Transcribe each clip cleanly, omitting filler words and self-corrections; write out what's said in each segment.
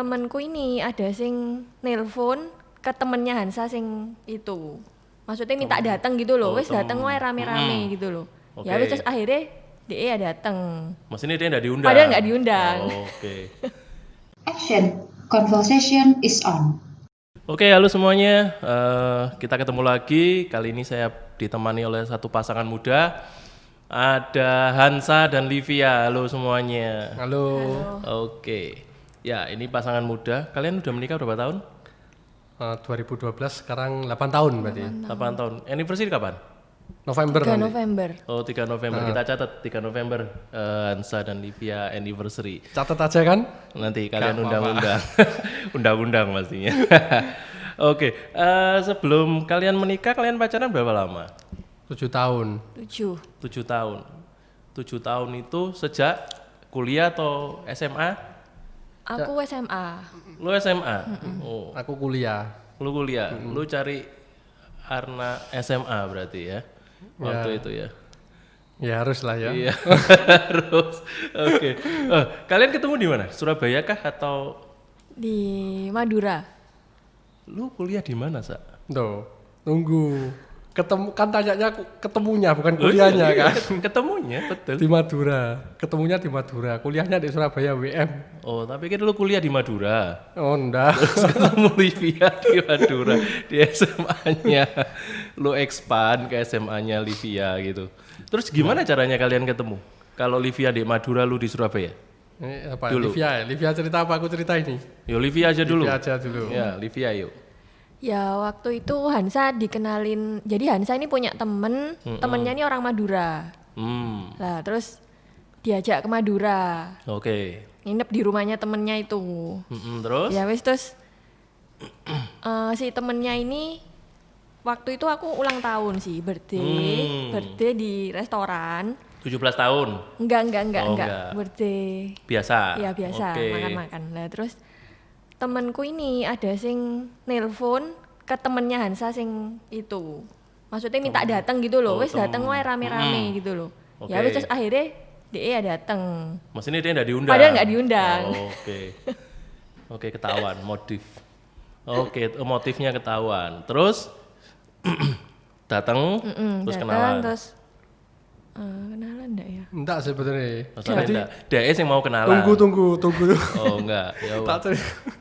temenku ini ada sing nelpon ke temennya Hansa sing itu. Maksudnya minta datang gitu loh, wis datang wae rame-rame gitu loh. Ya wis terus akhirnya dia ya datang. Maksudnya dia nggak diundang? Padahal nggak diundang. Oke. Action. Conversation is on. Oke, halo semuanya. Kita ketemu lagi. Kali ini saya ditemani oleh satu pasangan muda. Ada Hansa dan Livia. Halo semuanya. Halo. Oke. Ya, ini pasangan muda. Kalian udah menikah berapa tahun? 2012, sekarang 8 tahun berarti. 8 tahun. Anniversary kapan? November 3 nanti. November. Oh, 3 November. Kita catat 3 November Hansa dan Livia anniversary. Catat aja kan? Nanti kalian undang-undang. Undang-undang pastinya. Oke, sebelum kalian menikah, kalian pacaran berapa lama? 7 tahun. 7. 7 tahun. 7 tahun itu sejak kuliah atau SMA? Aku SMA. Lu SMA? Oh, Aku kuliah. lu kuliah. Lu cari karena SMA berarti ya? Waktu itu ya? Ya harus lah ya. Iya, harus. Oke. Kalian ketemu di mana? Surabaya kah atau Di Madura. lu kuliah di mana, Sa? Tuh, tunggu. Ketemu kan tanyanya ketemunya bukan kuliahnya kan. Ketemunya, betul. Di Madura. Ketemunya di Madura. Kuliahnya di Surabaya WM. Oh, tapi kan lu kuliah di Madura. Oh, enggak. Terus ketemu Livia di Madura, di SMA-nya. Lu expand ke SMA-nya Livia gitu. Terus gimana caranya kalian ketemu? Kalau Livia di Madura, lu di Surabaya? Ini apa? Dulu. Livia ya? Livia cerita apa? Aku cerita ini. Yo, Livia aja dulu. Livia aja dulu. Ya, Livia yuk. Ya waktu itu Hansa dikenalin. Jadi Hansa ini punya temen. Temennya ini orang Madura. Lah terus diajak ke Madura. Oke. Nginep di rumahnya temennya itu. Terus? Ya wis terus si temennya ini waktu itu aku ulang tahun sih, birthday di restoran. 17 tahun. Enggak, Oh, enggak. birthday. Biasa. Ya biasa, Oke. makan-makan. Nah terus temenku ini ada sing nelpon ke temennya Hansa sing itu. Maksudnya minta datang gitu loh, wis datang wae rame-rame gitu loh. Ya Oke. wis terus akhirnya dia ya datang. Maksudnya dia nggak diundang? Padahal nggak diundang. Oke. Oke, ketahuan motif. Oke, motifnya ketahuan. Terus datang, terus Datang, kenalan. terus kenalan enggak ya? Enggak sebenarnya. Maksudnya enggak. Dia yang mau kenalan. Tunggu. Oh, enggak. Ya Tak cerita.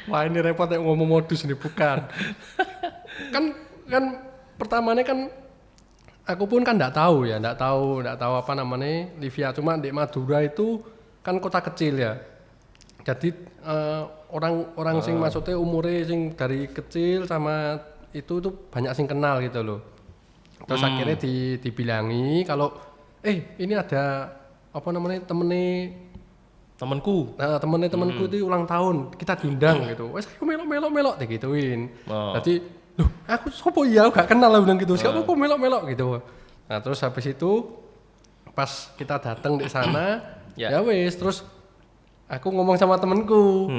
Wah ini repot ya ngomong modus ini bukan. kan pertamanya kan aku pun kan enggak tahu apa namanya Livia, cuma di Madura itu kan kota kecil ya. Jadi orang sing maksudnya umurnya sing dari kecil sama itu banyak sing kenal gitu loh. Terus akhirnya dibilangi kalau ini ada apa namanya temenku. Nah, temenku itu ulang tahun, kita diundang gitu. Wes aku melok digituin. Jadi, loh, aku sopo ya, gak kenal lah bilang gitu. Siapa kok melok gitu. Nah, terus habis itu pas kita datang di sana, ya wes terus aku ngomong sama temenku.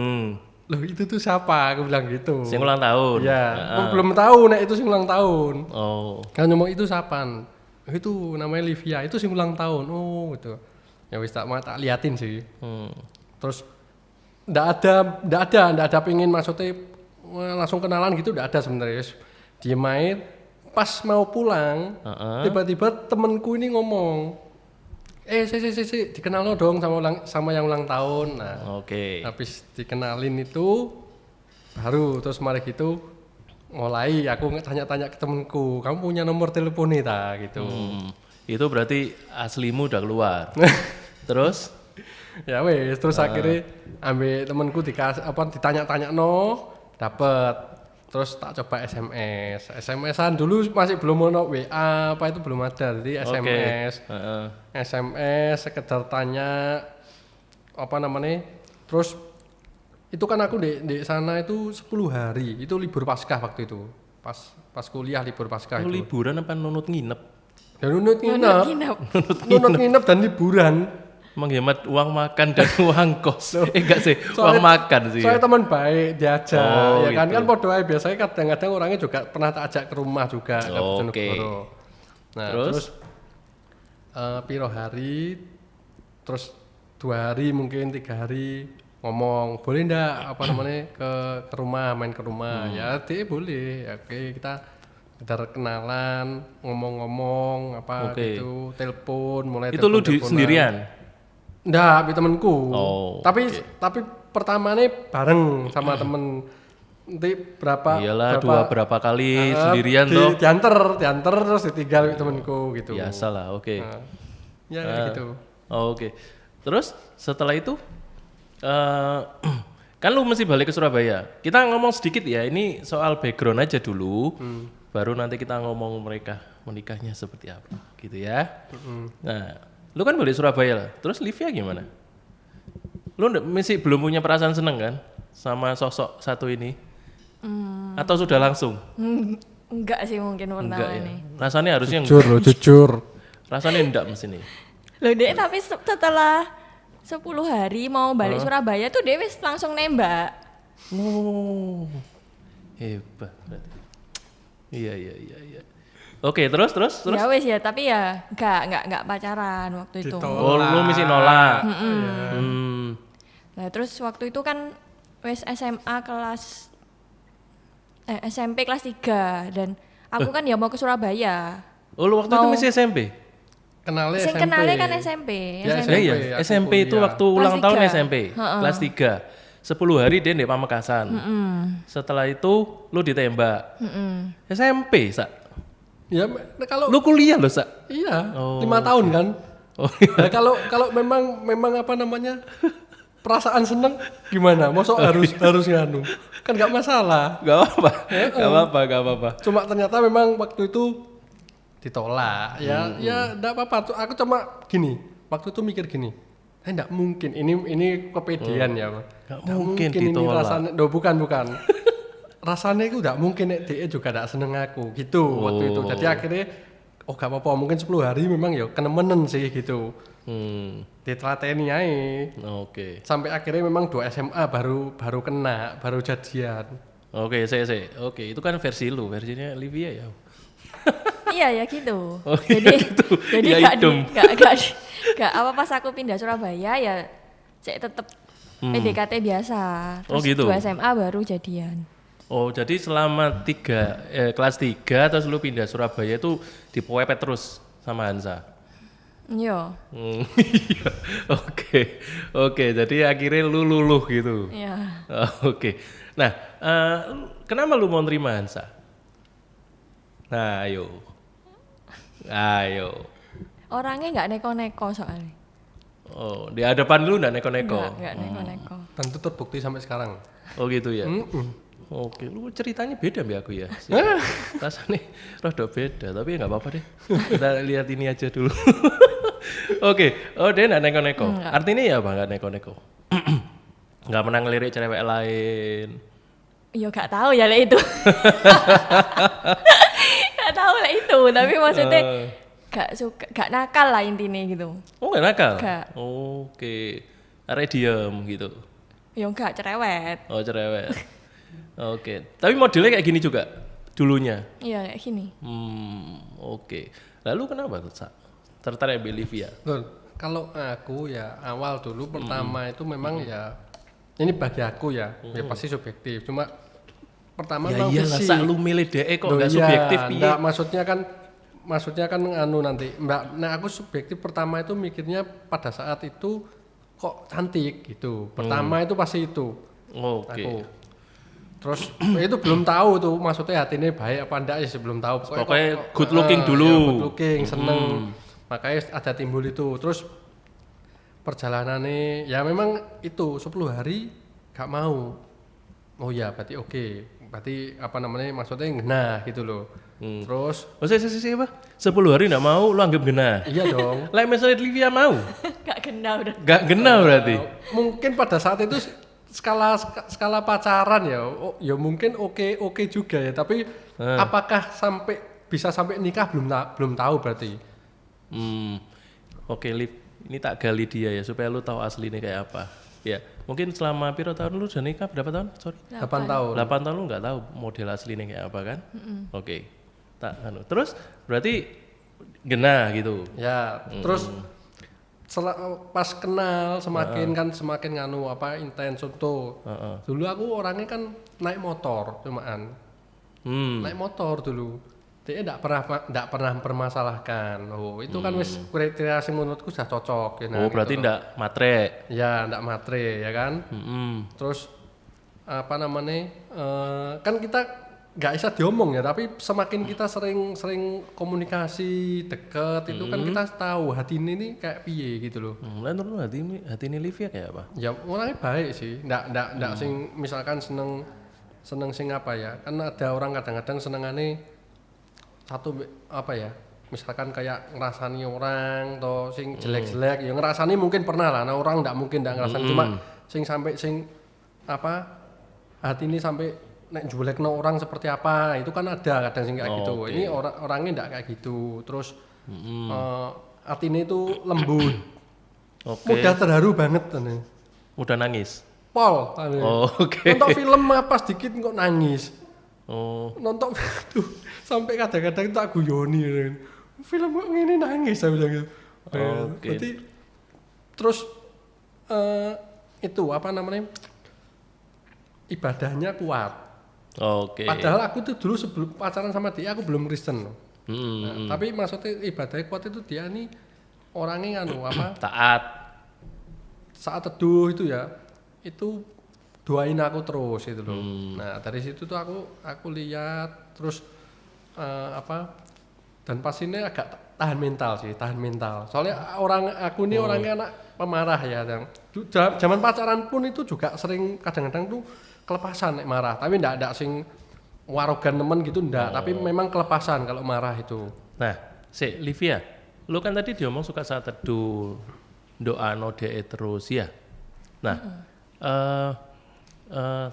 Loh, itu tuh siapa? Aku bilang gitu. Sing ulang tahun. Ya, aku belum tahu nek itu sing ulang tahun. Oh. Kan ngomong itu siapa? Itu namanya Livia, itu sing ulang tahun. Oh, gitu. Ya wis tak liatin sih. Terus ndak ada pengen maksudnya langsung kenalan gitu, ndak ada sebenarnya. Diem aja. Pas mau pulang, tiba-tiba temenku ini ngomong, si dikenal lo dong sama yang ulang tahun. Nah, Oke. habis dikenalin itu baru terus mari gitu mulai aku tanya-tanya ke temenku, kamu punya nomor teleponnya ta gitu. Itu berarti aslimu udah keluar. Terus? Ya wes, terus akhirnya ambil temenku ditanya-tanya dapet. Terus tak coba SMS-an dulu masih belum ono WA apa itu belum ada, jadi SMS. SMS sekedar tanya apa namanya. Terus itu kan aku di sana itu 10 hari, itu libur Paskah waktu itu. Pas kuliah libur Paskah itu. Liburan apa nunut nginep? Ya nunut nginep dan liburan. Menghemat uang makan dan uang kos. Enggak sih, uang makan sih. Soalnya teman baik diajak, ya kan gitu. kan podo ae biasanya kadang-kadang orangnya juga pernah tak ajak ke rumah juga ke Bojonegoro. Nah, terus piro hari, terus 2 hari mungkin 3 hari ngomong boleh ndak apa namanya ke rumah main ke rumah ya dia boleh ya, oke kita sekedar kenalan ngomong-ngomong apa Oke. gitu telepon mulai Itu lu telepon-teleponan. sendirian? Ndak sama temenku Oh, tapi pertamanya bareng sama temen nanti Iyalah berapa kali sendirian toh. diantar terus ditinggal sama temenku gitu Biasa lah, oke. ya gitu Oke. Terus setelah itu kan lu mesti balik ke Surabaya. Kita ngomong sedikit ya, ini soal background aja dulu. Baru nanti kita ngomong mereka menikahnya seperti apa gitu ya. Nah, lu kan balik Surabaya lah. Terus Livia gimana? Lu masih belum punya perasaan seneng kan sama sosok satu ini? Atau sudah langsung? Enggak sih mungkin Enggak pertama ya. nih. Rasanya harusnya jujur rasanya enggak mesti nih. Loh Dek, tapi setelah 10 hari mau balik Surabaya tuh dia wis langsung nembak. Oh, hebat. Iya. Oke, terus. Ya wis ya, tapi ya enggak pacaran waktu itu. Oh, lu mesti nolak. Nah, terus waktu itu kan wis SMA kelas SMP kelas 3 dan aku kan ya mau ke Surabaya. Oh, lu waktu itu masih SMP? kenalnya Sing SMP kenalnya kan SMP. Ya, SMP. Iya, aku SMP itu kuliah. waktu ulang Kelas tahun 3. SMP, kelas 3. 10 hari dia di Pamekasan. Setelah itu lu ditembak. SMP, Sak. ya kalau Lu kuliah loh, Sak. iya Oh, 5 tahun kan Oh, nah, kalau memang apa namanya perasaan seneng gimana mosok harus nganu kan nggak masalah Gak apa-apa. cuma ternyata memang waktu itu ditolak ya enggak apa-apa tuh aku cuma gini waktu itu mikir gini enggak mungkin ini kepedean ya Nggak Nggak mungkin ini ditolak. rasanya bukan rasanya itu enggak mungkin dia juga enggak seneng aku gitu waktu itu jadi akhirnya oh gak apa-apa mungkin 10 hari memang ya kenemenen sih gitu ditelateni aja Oke. sampai akhirnya memang 2 SMA baru kena baru jadian Oke, saya. Oke, itu kan versi lu, versinya Livia ya. Iya ya gitu. Oh, iya jadi gitu. jadi Ya, idem. gak apa pas aku pindah Surabaya ya saya tetap PDKT biasa. Oh, Terus gitu. 2 SMA baru jadian. Oh, jadi selama kelas 3 terus lu pindah Surabaya itu dipepet terus sama Hansa. Iya. Iya. Oke. Jadi akhirnya lu luluh gitu. Iya. Oke. Nah, kenapa lu mau nerima Hansa? Nah, ayo. Orangnya nggak neko-neko soalnya. Oh, di hadapan lu nggak neko-neko. Nggak neko-neko. tentu terbukti sampai sekarang Oh gitu ya. Oke, lu ceritanya beda ya aku ya. Rasanya rada beda, tapi nggak apa-apa deh. Kita lihat ini aja dulu. Oke, oh dia nggak neko-neko. Artinya ya apa nggak neko-neko? Nggak pernah ngelirik cewek lain. Ya gak tahu ya lah itu. Gak tahu lah itu, tapi maksudnya gak nakal lah intinya gitu. Oh nggak nakal? Nggak. Oke, arek diem gitu. Ya gak cerewet. Oh cerewet. Oke, tapi modelnya kayak gini juga dulunya. Iya kayak gini. Oke. Lalu kenapa tuh Sa? Tertarik ambil Livia? Loh, kalau aku ya awal dulu pertama itu memang ya ini bagi aku ya pasti subjektif cuma pertama Ya memang iyalah, fisik. Sa lu milih DE kok Loh, nggak iya, subjektif piye? nggak, maksudnya kan anu nanti nah aku subjektif pertama itu mikirnya pada saat itu kok cantik gitu pertama itu pasti itu Oke. aku terus itu belum tahu tuh maksudnya hatinya baik apa enggak ya belum tahu Pokoknya good looking dulu. ya, good looking seneng makanya ada timbul itu terus perjalanannya ya memang itu 10 hari gak mau oh ya berarti oke berarti apa namanya maksudnya nah gitu loh terus Oh sih apa? 10 hari nggak mau lu anggap genah. iya dong Lah misalnya Livia mau, Gak kenal udah. nggak genah berarti. mungkin pada saat itu skala pacaran ya oh, ya mungkin oke juga ya tapi apakah bisa sampai nikah belum tahu berarti Oke, Liv, ini tak gali dia ya supaya lu tahu aslinya kayak apa. Ya, mungkin selama piro tahun lu udah nikah berapa tahun? Sorry. 8 tahun 8 tahun lu nggak tahu model aslinya kayak apa kan? Oke. Tak anu. Terus berarti genah gitu. ya terus pas kenal semakin nganu apa intens contoh. Dulu aku orangnya kan naik motor cumaan. Naik motor dulu. Dia enggak pernah mempermasalahkan. Oh, itu kan wis kriteria sing menurutku sudah cocok ya. Oh, berarti enggak matre. Ya, enggak matre ya kan. Terus apa namanya? Kan kita nggak bisa diomong ya, tapi semakin kita sering komunikasi deket itu kan kita tahu hati ini kayak piye gitu loh. Menurut hati ini Livia kayak apa? Ya orangnya baik sih, ndak sing misalkan seneng sing apa ya, kan ada orang kadang-kadang senengane satu apa ya, misalkan kayak ngerasani orang atau sing jelek-jelek ya ngerasani mungkin pernah lah, nah orang ndak mungkin ndak ngerasani cuma sing sampai sing apa hati ini sampai nek julekno orang seperti apa itu kan ada kadang sing kayak gitu. Ini orangnya ndak kayak gitu. Terus hati ini tuh lembut. Mudah terharu banget nih. Mudah nangis. Pol. Nonton film apa sedikit kok nangis. Nonton tuh sampai kadang-kadang tak guyoni. Film kok ngene nangis saya bilang gitu. Berarti terus itu apa namanya? Ibadahnya kuat. Padahal aku tuh dulu sebelum pacaran sama dia aku belum Kristen. Tapi maksudnya ibadahnya kuat itu dia nih orangnya nganu apa? Taat. Saat teduh itu ya, itu doain aku terus itu loh. Nah dari situ tuh aku lihat terus apa? Dan pas ini agak tahan mental. Soalnya aku ini orangnya anak pemarah ya. Dan zaman pacaran pun itu juga sering kadang-kadang tuh kelepasan nek marah, tapi ndak sing warogan temen gitu ndak, tapi memang kelepasan kalau marah itu. Nah, Livia, lu kan tadi diomong suka saat teduh, doa no DE terus ya. Nah,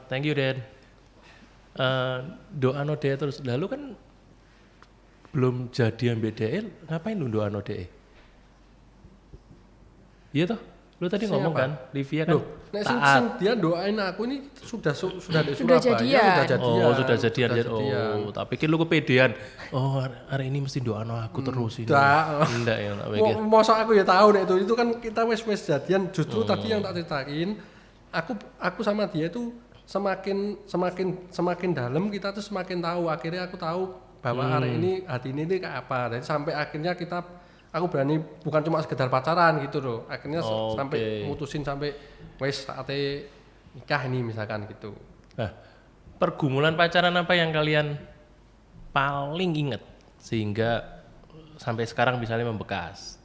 thank you Dan. Doa no DE terus, lalu kan belum jadi ambil DE, ngapain lu doa no DE? Iya toh? Lu tadi ngomong kan, Livia kan nek taat. dia doain aku ini sudah di Surabaya, Sudah jadian. Tak pikir lu kepedean. Hari ini mesti doano aku terus ini. Enggak ya, tak pikir. Masa aku ya tahu nek itu kan kita wes jadian. Justru tadi yang tak ceritain, aku sama dia itu semakin dalam kita tuh semakin tahu. Akhirnya aku tahu bahwa hari ini hati ini kayak apa. Dan sampai akhirnya aku berani bukan cuma sekedar pacaran gitu loh. Akhirnya sampai mutusin sampai wes saatnya nikah ini misalkan gitu. Nah, pergumulan pacaran apa yang kalian paling inget sehingga sampai sekarang misalnya membekas?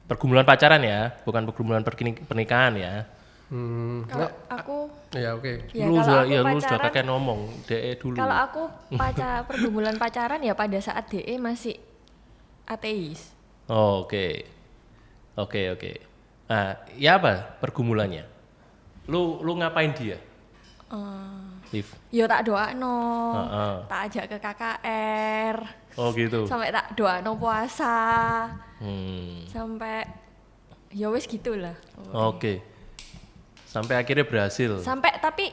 Pergumulan pacaran ya, bukan pergumulan pernikahan ya. Kalau aku ya oke. Ya, lu kalau sudah kakek ngomong DE dulu. Kalau aku pergumulan pacaran ya pada saat DE masih ateis. Oke. Nah, ya apa pergumulannya? Lu ngapain dia? Liv. Ya tak doakno, tak ajak ke KKR. Oh gitu. Sampai tak doakno puasa. Sampai ya wis gitulah. Oke. Sampai akhirnya berhasil. Sampai tapi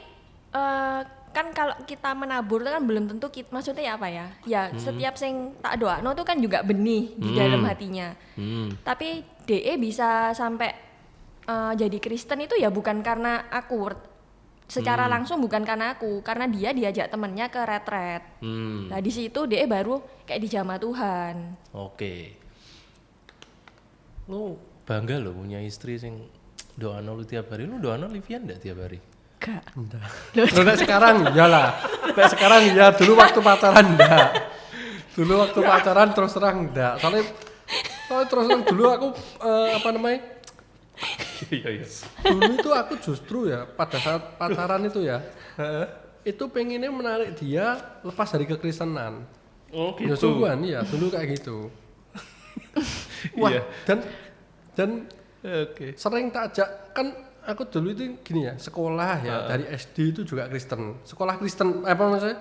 kan kalau kita menabur itu kan belum tentu maksudnya ya apa ya? Ya setiap sing tak doakno itu kan juga benih di dalam hatinya. Tapi DE bisa sampai jadi Kristen itu ya bukan karena aku secara langsung, bukan karena aku, karena dia diajak temennya ke retret. Nah di situ DE baru kayak dijamah Tuhan. Oke. Lu bangga lo punya istri sing doano lu tiap hari. Lu doano Livia enggak tiap hari? Enggak. Terus sekarang iyalah. Sekarang ya, dulu waktu pacaran enggak. Dulu waktu pacaran terus terang enggak. Soalnya terus terang dulu aku apa namanya? Iya. Dulu itu aku justru ya pada saat pacaran itu ya, itu pengennya menarik dia lepas dari kekristenan. Oh gitu. Ya sungguhan ya, dulu kayak gitu. Wah, dan sering tak ajak kan. Aku dulu itu gini ya, sekolah ya dari SD itu juga Kristen. Sekolah Kristen apa maksudnya?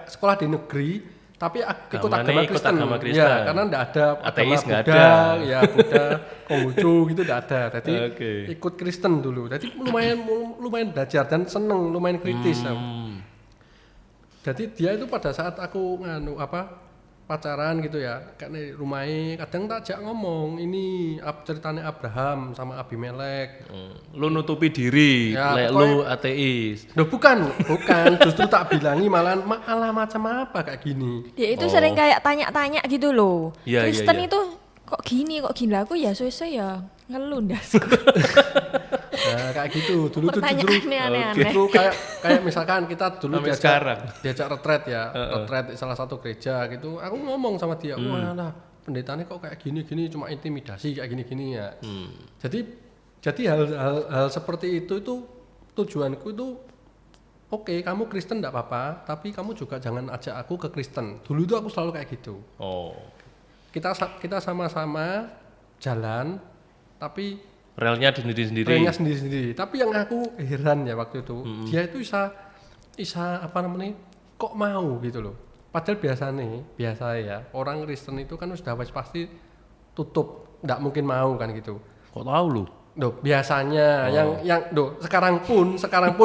Sekolah di negeri tapi ikut agama Kristen. Ya, karena enggak ada ateis, agama Buddha, ya Buddha, Konghucu gitu enggak ada. Jadi ikut Kristen dulu. Jadi lumayan belajar dan seneng, lumayan kritis. Jadi dia itu pada saat aku pacaran gitu ya, kayak di rumahnya kadang tak ajak ngomong ini ceritanya Abraham sama Abimelek. Lu nutupi diri, Ya, lek lu ateis. Loh bukan, justru tak bilangi malah macam apa kayak gini. Dia itu sering kayak tanya-tanya gitu loh. Iya, iya, Kristen iya. itu kok gini lah aku ya suwe-suwe ya ngeluh ndasku. Nah, kayak gitu. Dulu tuh justru Pertanyaannya aneh-aneh. justru kayak misalkan kita dulu Sampai sekarang. diajak retret ya, retret di salah satu gereja gitu. Aku ngomong sama dia, "Wah, pendetanya kok kayak gini-gini cuma intimidasi kayak gini-gini ya." Jadi hal seperti itu tujuanku itu oke, kamu Kristen enggak apa-apa, tapi kamu juga jangan ajak aku ke Kristen. Dulu itu aku selalu kayak gitu. Oh. Kita sama-sama jalan tapi Relnya sendiri-sendiri. trennya sendiri-sendiri. Tapi yang aku heran ya waktu itu, dia itu bisa apa namanya, kok mau gitu loh. Padahal biasa ya, orang Kristen itu kan sudah pasti tutup, nggak mungkin mau kan gitu. Kok tahu lu? Loh, biasanya sekarang pun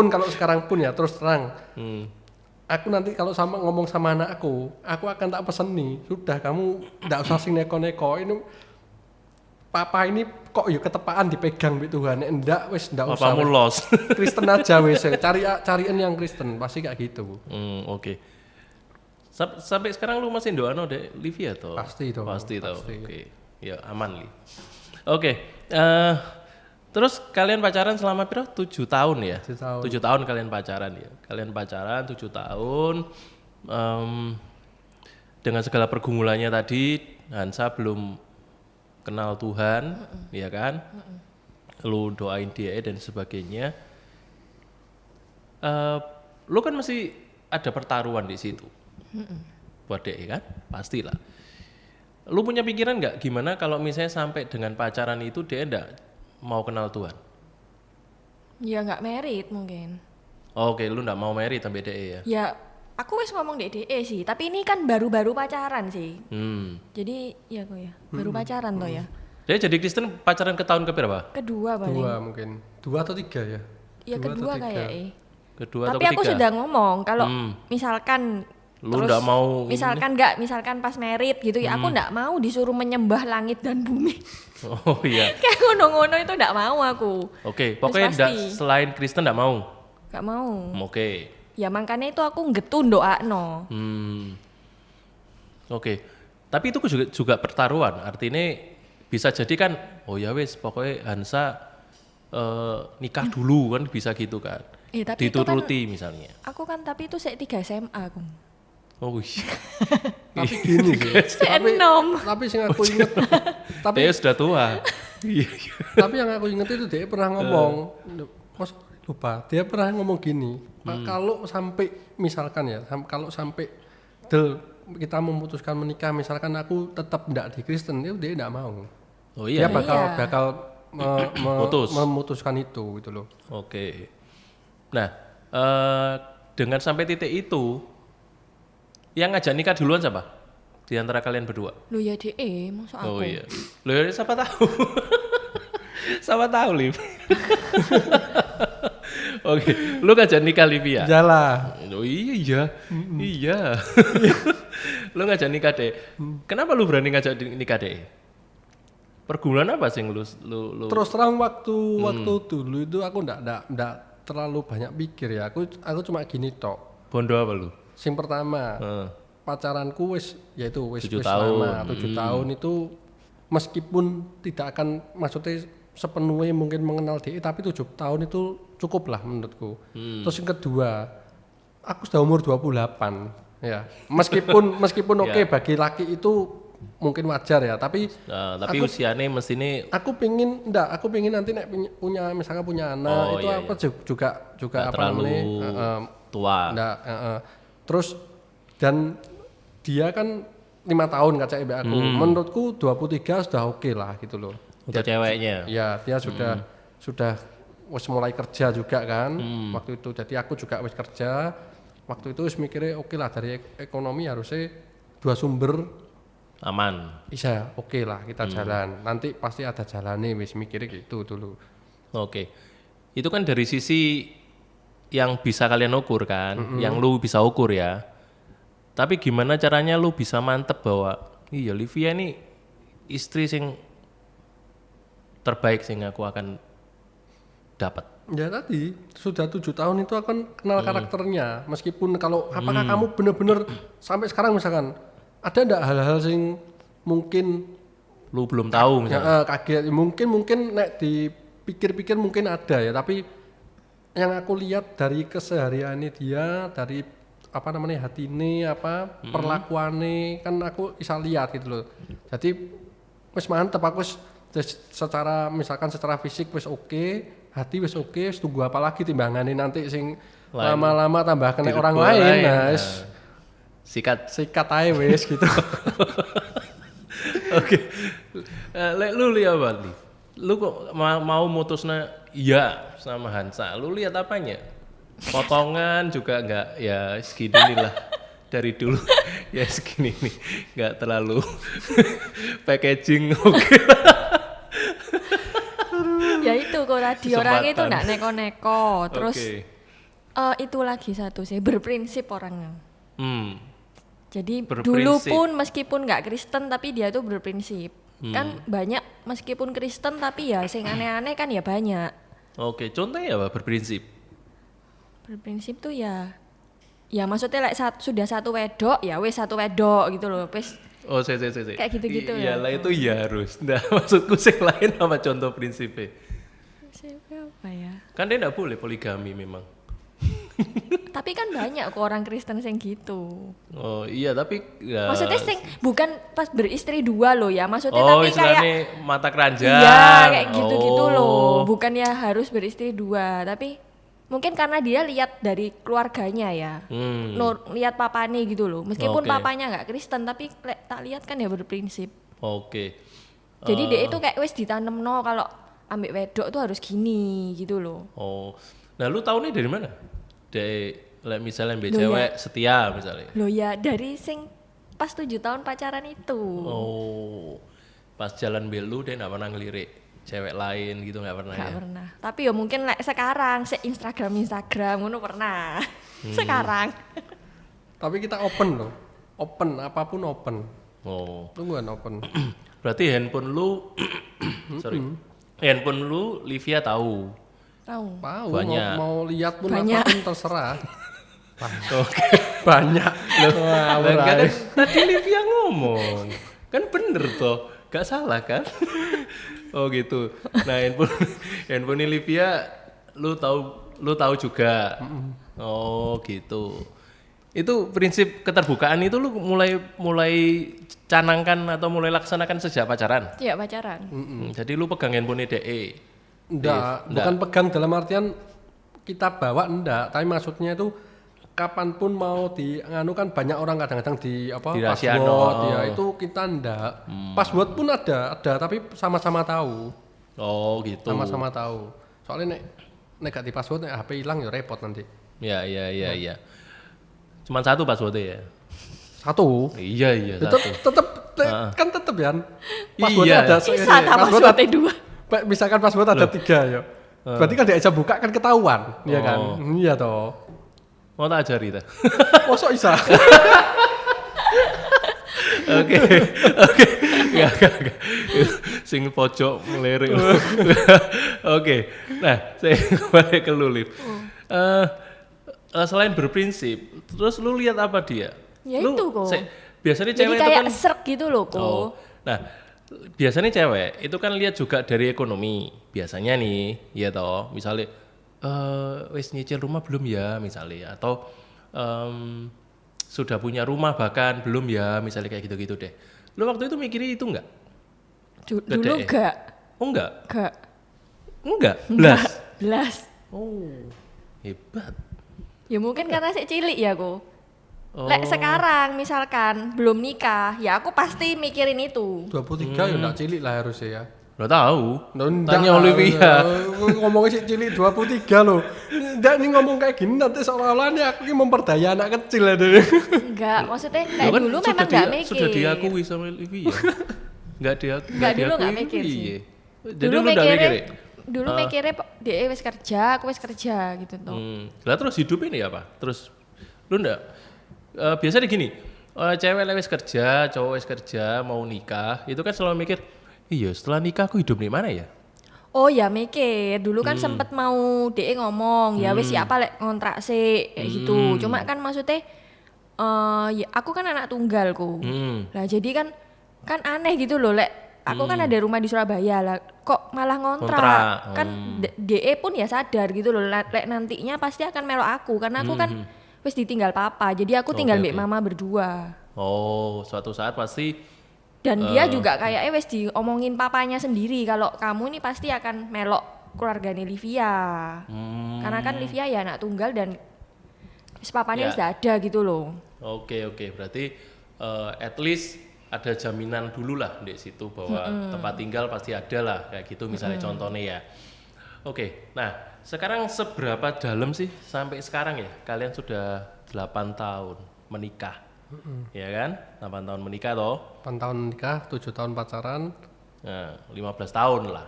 kalau sekarang pun ya terus terang. Aku nanti kalau ngomong sama anak aku akan tak pesen nih, sudah kamu nggak usah sing neko-neko ini. Papa ini kok ya ketepaan dipegang bi Tuhan. Enggak wis ndak usah. Papamu los. Kristen aja wis, cariin yang Kristen, pasti kayak gitu. Oke. Sampai sekarang lu masih doano deh Livia toh? Pasti toh. Pasti toh. Pasti. Oke. Ya aman Li. Oke. Terus kalian pacaran selama piro? 7 tahun ya? 7 tahun. 7 tahun kalian pacaran ya. Kalian pacaran 7 tahun. Dengan segala pergumulannya tadi, Hansa belum kenal Tuhan, ya kan? Lu doain dia dan sebagainya. Lu kan masih ada pertaruhan di situ. Buat dia kan? Pastilah. Lu punya pikiran nggak gimana kalau misalnya sampai dengan pacaran itu dia enggak mau kenal Tuhan? Ya nggak merit mungkin. Oke, lu enggak mau married sampai dia ya? Ya aku wis ngomong DE sih, tapi ini kan baru-baru pacaran sih. Jadi ya kok ya, baru pacaran toh ya. Dia jadi Kristen pacaran ke tahun ke berapa? Kedua paling. 2 mungkin. 2 atau 3 ya? Ya 2 atau kedua 3. kayak Kedua Tapi atau aku ketiga? sudah ngomong kalau misalkan Lu nggak mau misalkan pas merit gitu ya, aku nggak mau disuruh menyembah langit dan bumi. Oh iya. Kayak ngono-ngono itu nggak mau aku. Oke, pokoknya Wis enggak, pasti. selain Kristen enggak mau. Nggak mau. Oke. Ya makanya itu aku ngetun doakno. Oke. Tapi itu juga pertaruhan. Artinya bisa jadi kan, oh ya wes pokoknya Hansa nikah dulu kan bisa gitu kan. Tapi itu kan dituruti misalnya. aku kan tapi itu saya 3 SMA aku. Oh iya. Tapi gini sih. Enom. Tapi sing aku inget Dia sudah tua. Iya. tapi yang aku inget itu dia pernah ngomong, Mas lupa, dia pernah ngomong gini, Pak, kalau sampai misalkan ya, kalau sampai kita memutuskan menikah, misalkan aku tetap tidak di Kristen, dia tidak mau. Oh iya. Dia bakal Putus. memutuskan itu gitu loh. Oke. Nah, dengan sampai titik itu, yang ngajak nikah duluan siapa? Di antara kalian berdua? Lu ya DE, maksud aku. Oh iya. Loh ya siapa tahu? Siapa tahu, Liv. Oke, lu ngajak nikah Livia? Jalah. Oh iya. Iya. Lu ngajak nikah deh. Kenapa lu berani ngajak nikah deh? Pergumulan apa sih lu Terus terang waktu dulu itu aku ndak terlalu banyak pikir ya. Aku cuma gini tok. bondo apa lu? Sing pertama, Heeh. pacaranku wis 7 wis tahun. lama, 7 tahun itu meskipun tidak akan maksudnya sepenuhnya mungkin mengenal dia, tapi 7 tahun itu cukup lah menurutku. Terus yang kedua, aku sudah umur 28 ya. Meskipun oke bagi laki itu mungkin wajar ya, tapi Tapi usianya mestinya aku pingin nanti nek punya misalkan punya anak Oh, itu iya, apa juga nggak apa terlalu namanya tua. terus dan dia kan 5 tahun kaca ibu aku. Menurutku 23 sudah oke lah gitu loh. Untuk ceweknya. Ya, dia sudah wis mulai kerja juga kan waktu itu. Jadi aku juga wis kerja. Waktu itu wis mikirnya oke lah dari ekonomi harusnya 2 sumber Aman. bisa oke lah kita jalan. Nanti pasti ada jalannya wis mikirnya gitu dulu. Oke. Itu kan dari sisi yang bisa kalian ukur kan, yang lu bisa ukur ya. Tapi gimana caranya lu bisa mantep bahwa iya Livia ini istri sing terbaik sing aku akan dapat. Ya tadi sudah 7 tahun itu akan kenal karakternya. Meskipun kalau apakah kamu benar-benar sampai sekarang misalkan ada ndak hal-hal sing mungkin Lu belum tahu misalnya. kaget mungkin nek dipikir-pikir mungkin ada ya, tapi yang aku lihat dari kesehariannya dia, dari apa namanya hatine, perlakuannya kan aku bisa lihat gitu loh. Jadi wis mantep aku secara misalkan secara fisik wis oke, hati wis oke, wis tunggu apa lagi timbangannya nanti sing lama-lama tambah kena orang lain. Nah, sikat aja wis gitu. Oke. Lek lu lihat apa nih? Lu kok mau mutusnya iya sama Hansa? Lu lihat apanya? Potongan juga enggak ya segini nih lah. Dari dulu ya segini nih. Enggak terlalu packaging oke. Ya itu kok tadi orangnya itu enggak neko-neko. Terus itu lagi satu sih, berprinsip orangnya. Jadi dulu pun meskipun nggak Kristen tapi dia tuh berprinsip. Kan banyak meskipun Kristen tapi ya sing aneh-aneh kan ya banyak. Oke, contohnya apa berprinsip? Berprinsip tuh ya maksudnya sudah satu wedok ya wes satu wedok gitu loh. Wes kayak gitu-gitu ya. ya. Iyalah itu ya harus. Nah, maksudku sing lain apa contoh prinsipnya? Prinsipnya apa ya? Kan dia enggak boleh poligami memang. Tapi kan banyak kok orang Kristen yang gitu. Oh iya tapi ya. Maksudnya bukan pas beristri dua loh ya. Maksudnya tapi kayak mata keranjang. Iya kayak gitu-gitu loh. Bukan ya harus beristri dua. Tapi mungkin karena dia lihat dari keluarganya ya. Lihat papanya gitu loh. Meskipun papanya nggak Kristen tapi tak lihat kan ya berprinsip. Oke. Jadi dia itu kayak wes ditanam kalau ambil wedok tuh harus gini gitu loh. Oh. Nah lu tahu nih dari mana? Dari misalnya mbak cewek setia misalnya. Loh ya dari sing pas 7 tahun pacaran itu. Oh. Pas jalan belu dia enggak pernah ngelirik cewek lain gitu enggak pernah. Enggak pernah. Tapi ya mungkin sekarang Instagram ngono pernah. Sekarang. Tapi kita open loh. Open apapun open. Oh. Tungguan open. Berarti handphone lu handphone lu Livia tahu. Tahu. Banyak. Mau lihat pun Banyak. apapun terserah. Oke. Banyak. Kan tadi Livia ngomong. Kan bener toh. Gak salah kan? Oh gitu. Nah, handphone Livia lu tahu juga. Oh gitu. Itu prinsip keterbukaan itu lu mulai canangkan atau mulai laksanakan sejak pacaran? Iya, pacaran. Jadi lu pegang handphone DE. Enggak, bukan pegang dalam artian kita bawa enggak, tapi maksudnya itu kapanpun mau dianu kan banyak orang kadang-kadang di password ya itu kita enggak. Password pun ada tapi sama-sama tahu. Oh gitu. Sama-sama tahu. Soalnya nek gak di password HP hilang ya repot nanti. Iya. Cuman satu passwordnya ya. Satu. Iya. Tetap ya. Passwordnya ada. Bisa passwordnya 2. Misalkan password ada 3 ya. Berarti kan diajak buka kan ketahuan, iya kan? Iya toh. Mau tak ajari ta? Mosok isa. Oke. Enggak. Sing pojok melirik. Oke. Nah, saya kembali ke lu, Liv. Selain berprinsip, terus lu lihat apa dia? Ya lu, itu kok. Biasanya jadi cewek itu kayak kan serk gitu loh kok. Oh. Nah, biasanya cewek itu kan lihat juga dari ekonomi. Biasanya nih, ya toh, misalnya wis nyicil rumah belum ya misalnya atau sudah punya rumah bahkan belum ya misalnya kayak gitu-gitu deh. Lu waktu itu mikirin itu enggak? Dulu enggak. Oh enggak? Enggak. Belas. Oh. Hebat. Ya mungkin karena saya cilik ya kok. Lek sekarang misalkan belum nikah, ya aku pasti mikirin itu. 23 ya enggak cilik lah harusnya ya. Lo tahu? Tanya Olivia. Ngomongnya sih cilik 23 loh. Nggak nih ngomong kayak gini nanti seolah-olah nih aku ini memperdaya anak kecil ada. Enggak, maksudnya kayak dulu memang enggak mikir. Sudah diakui sama Olivia. Enggak diakui. Enggak dulu enggak mikir sih. Jadi dulu enggak mikir. Dulu mikirnya dia wis kerja, aku wis kerja gitu tuh. Lah terus hidup ini apa? Terus lu enggak biasanya gini, Cewek lek wis kerja, cowok wis kerja, mau nikah, itu kan selalu mikir, iya setelah nikah aku hidup di mana ya? Oh ya mikir, dulu kan sempet mau DE ngomong, ya wis siapa lek ngontrak sih kayak gitu. Cuma kan maksudnya ya aku kan anak tunggalku. Lah jadi kan aneh gitu loh lek aku kan ada rumah di Surabaya lah, kok malah ngontrak. Kan DE pun ya sadar gitu loh lek nantinya pasti akan melok aku karena aku kan wis ditinggal papa. Jadi aku tinggal mbek mama berdua. Oh, suatu saat pasti Dan dia juga kayaknya wes diomongin papanya sendiri kalau kamu nih pasti akan melok keluarganya Livia. Karena kan Livia ya anak tunggal dan papanya wis ada gitu loh. Oke, berarti at least ada jaminan dulu lah di situ bahwa tempat tinggal pasti ada lah kayak gitu misalnya contohnya ya. Oke, nah sekarang seberapa dalam sih sampai sekarang ya kalian sudah 8 tahun menikah? Ya kan, 8 tahun menikah toh? 8 tahun nikah, 7 tahun pacaran, Nah, 15 tahun lah.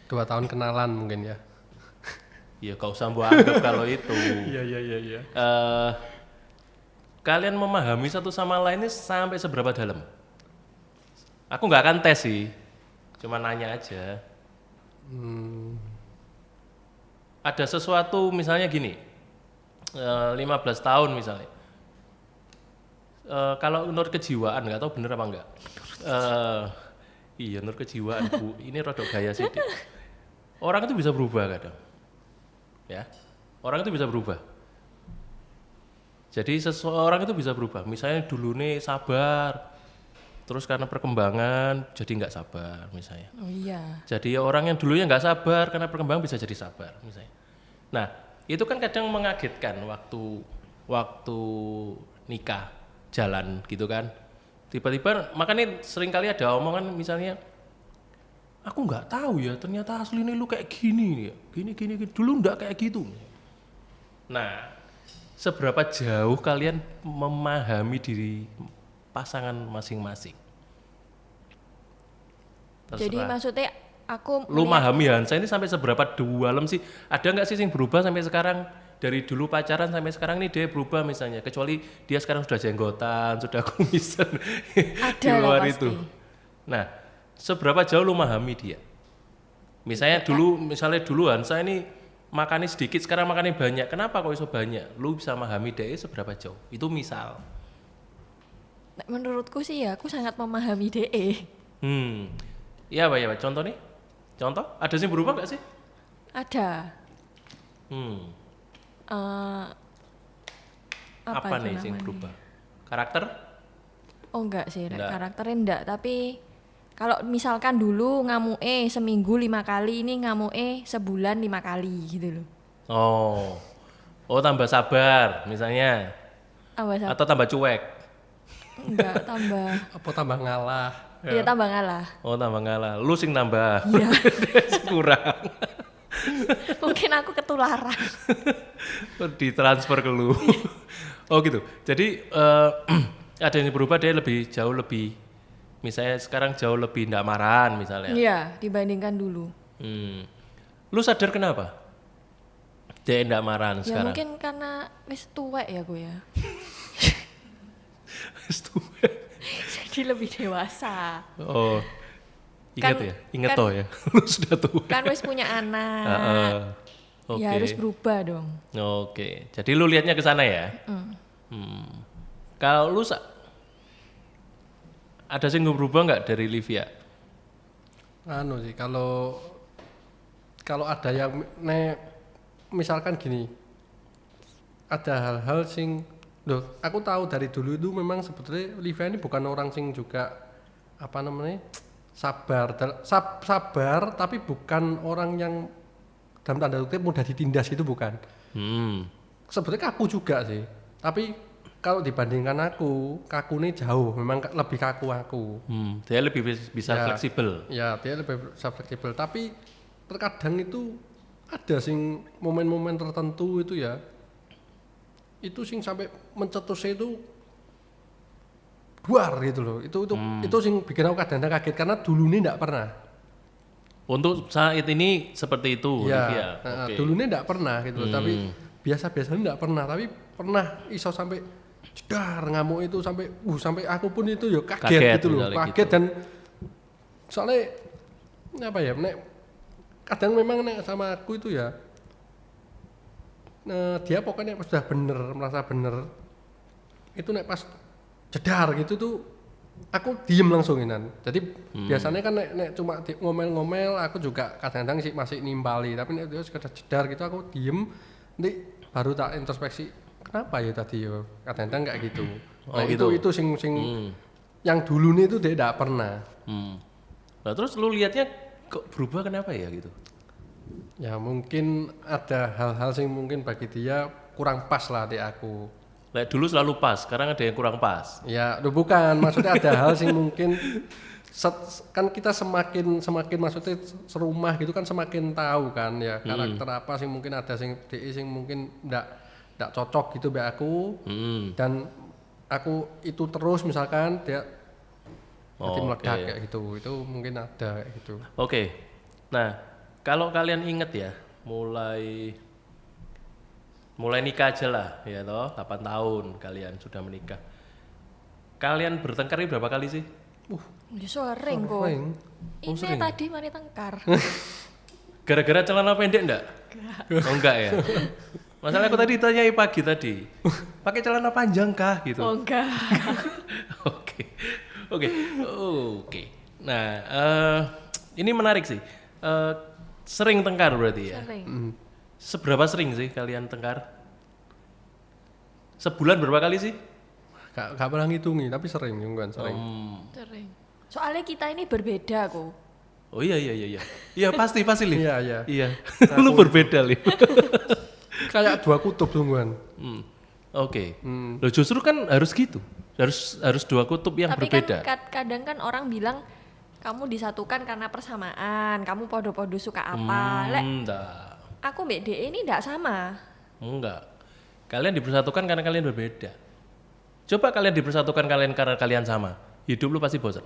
2 tahun kenalan mungkin ya. Ya gak usah mbok anggap kalau itu. Iya. Kalian memahami satu sama lain ini sampai seberapa dalam? Aku nggak akan tes sih, cuma nanya aja. Ada sesuatu misalnya gini, 15 tahun misalnya. Kalau menurut kejiwaan nggak tahu bener apa enggak. Iya menurut kejiwaan Bu, ini rodok gaya sih. Orang itu bisa berubah kadang, ya. Orang itu bisa berubah. Jadi seseorang itu bisa berubah. Misalnya dulu nih sabar, terus karena perkembangan jadi nggak sabar misalnya. Oh iya. Jadi orang yang dulunya nggak sabar karena perkembangan bisa jadi sabar misalnya. Nah itu kan kadang mengagetkan waktu nikah jalan gitu kan. Tiba-tiba makanya sering kali ada omongan misalnya, aku nggak tahu ya ternyata aslinya lu kayak gini ya, gini dulu nggak kayak gitu. Nah seberapa jauh kalian memahami diri pasangan masing-masing? Jadi Terserah. maksudnya aku Lu memahami Hansa ini sampai seberapa dalam sih? Ada nggak sih yang berubah sampai sekarang? Dari dulu pacaran sampai sekarang nih dia berubah misalnya, kecuali dia sekarang sudah jenggotan, sudah kumisan di Ada luar lah itu. pasti. Nah, seberapa jauh lu memahami dia? Misalnya dulu Hansa ini makannya sedikit, sekarang makannya banyak. Kenapa kok iso banyak? Lu bisa memahami dia seberapa jauh? Itu misal. Nek menurutku sih ya aku sangat memahami DE. Iya Pak. Contoh nih? Contoh? Ada sih berubah nggak sih? Ada. Apa itu nih yang namanya? berubah? Karakter? Oh enggak sih, Rek. Enggak. Karakternya enggak, tapi kalau misalkan dulu ngamuke seminggu 5 kali, ini ngamuke sebulan 5 kali gitu loh. Oh tambah sabar misalnya, Tambah atau tambah cuek? enggak tambah. Apa tambah ngalah? Iya tambah ngalah. Oh tambah ngalah, lu sing nambah. Iya. Kurang. Mungkin aku ketularan. Ditransfer ke lu. Oh gitu. Jadi ada yang berubah, dia jauh lebih, misalnya sekarang jauh lebih ndak marahan misalnya. Iya, dibandingkan dulu. Lu sadar kenapa dia ndak marahan Ya sekarang? mungkin karena wis tuwek ya gue ya. Jadi lebih dewasa. Oh ingat Kan- ya, ingat kan- toh ya. Lu sudah tua. Kan wis punya anak. Oke. Ya harus berubah dong. Oke, jadi lu lihatnya ke sana ya. Kalau lu ada sih berubah nggak dari Livia? Anu sih kalau ada yang misalkan gini, ada hal-hal sing loh, aku tahu dari dulu itu memang sebetulnya Livia ini bukan orang sing juga apa namanya sabar tapi bukan orang yang dalam tanda kutip mudah ditindas itu bukan. Sebetulnya kaku juga sih, tapi kalau dibandingkan kaku ini jauh, memang lebih kaku aku. Dia lebih bisa Ya. fleksibel. Ya, dia lebih bisa fleksibel, tapi terkadang itu ada sing momen-momen tertentu itu ya. Itu sing sampai mencetusnya itu buar gitu loh. Itu sing bikin aku kadang-kadang kaget karena dulu ini enggak pernah. Untuk saat ini seperti itu, Livia. Ya, Oke. dulu ini enggak pernah gitu loh, tapi biasa-biasa enggak pernah, tapi pernah iso sampai jedar ngamuk itu sampai aku pun itu ya kaget Kaget, gitu loh, misalnya kaget gitu. dan soalnya apa ya, nek kadang memang nek sama aku itu ya dia pokoknya sudah bener, merasa bener itu nek pas jedar gitu tuh aku diem langsunginan. Jadi biasanya kan nek cuma ngomel-ngomel aku juga kadang-kadang sih masih nimbali, tapi nek dia sekedar jedar gitu aku diem, nanti baru tak introspeksi kenapa ya tadi ya, kadang-kadang kayak gitu. Nah, gitu. itu sing yang dulu nih itu dia tidak pernah. Nah terus lu lihatnya kok berubah kenapa ya gitu? Ya mungkin ada hal-hal sing mungkin bagi dia kurang pas lah di aku. Lah dulu selalu pas, sekarang ada yang kurang pas. Ya, bukan, maksudnya ada hal sing mungkin kan kita semakin maksudnya serumah gitu kan semakin tahu kan ya karakter apa sing mungkin ada sing DE sing mungkin ndak cocok gitu be aku. Dan aku itu terus misalkan dia jadi meledak kayak gitu. Itu mungkin ada kayak gitu. Oke. Nah, kalau kalian inget ya, mulai nikah aja lah, ya toh, 8 tahun kalian sudah menikah. Kalian bertengkar ini berapa kali sih? Ya sering kok. Ini tadi mari tengkar. Gara-gara celana pendek enggak? Oh enggak ya. Masalah aku tadi tanyai pagi tadi. Pakai celana panjang kah gitu? Oh enggak. Oke. Nah, ini menarik sih. Sering tengkar berarti ya? Sering. Seberapa sering sih kalian tengkar? Sebulan berapa kali sih? Gak pernah ngitungi, tapi sering juga sering. Sering. Soalnya kita ini berbeda kok. Oh iya. Iya pasti Liv. Iya. Lu berbeda Liv. Kayak dua kutub sungguhan. Oke. Loh justru kan harus gitu. Harus dua kutub yang Tapi berbeda. kan kadang kan orang bilang kamu disatukan karena persamaan, kamu podo-podo suka apa. Enggak. Aku mbak DE ini enggak sama. Enggak. Kalian dipersatukan karena kalian berbeda. Coba kalian dipersatukan karena kalian sama. Hidup lu pasti bosan.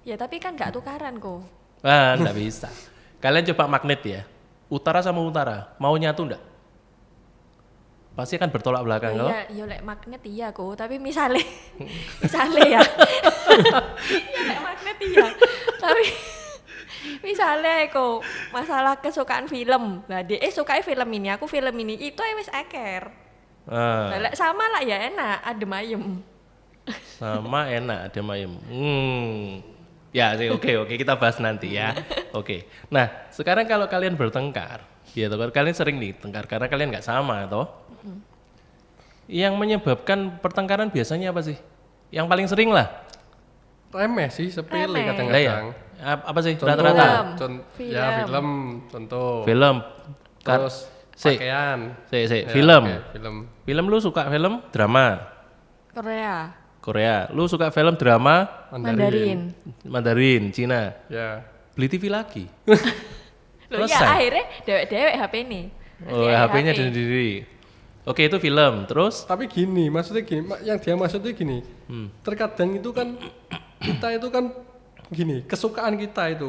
Ya tapi kan enggak tukaran kok. Enggak bisa. Kalian coba magnet ya. Utara sama utara, mau nyatu enggak? Pasti kan bertolak belakang loh. Iya, lek magnet iya kok, tapi misalnya ya. Ya lek magnet iya. Tapi misalnya kok masalah kesukaan film. Lah DE sukai film ini, aku film ini. Itu wis eker. Lah lek sama lah ya enak, adem ayem. Sama enak ada mayem. Ya sih oke kita bahas nanti ya. Oke. Nah sekarang kalau kalian bertengkar, ya toh kalian sering nih tengkar karena kalian nggak sama toh. Yang menyebabkan pertengkaran biasanya apa sih? Yang paling sering lah. Remeh sih, sepele Remeh. kadang-kadang. Apa sih Contoh, rata-rata? Film. Film, contoh. Film. Terus pakaian. Ya, Film. oke, film. Film lu suka film drama Korea, lu suka film drama Mandarin, Cina. Ya. Beli TV lagi. Loh ya Selesai. akhirnya dewek HP ini. Oh, HP-nya sendiri. Oke, itu film. Terus Tapi gini, maksudnya gini, yang dia maksudnya gini. Terkadang itu kan kita itu kan gini, kesukaan kita itu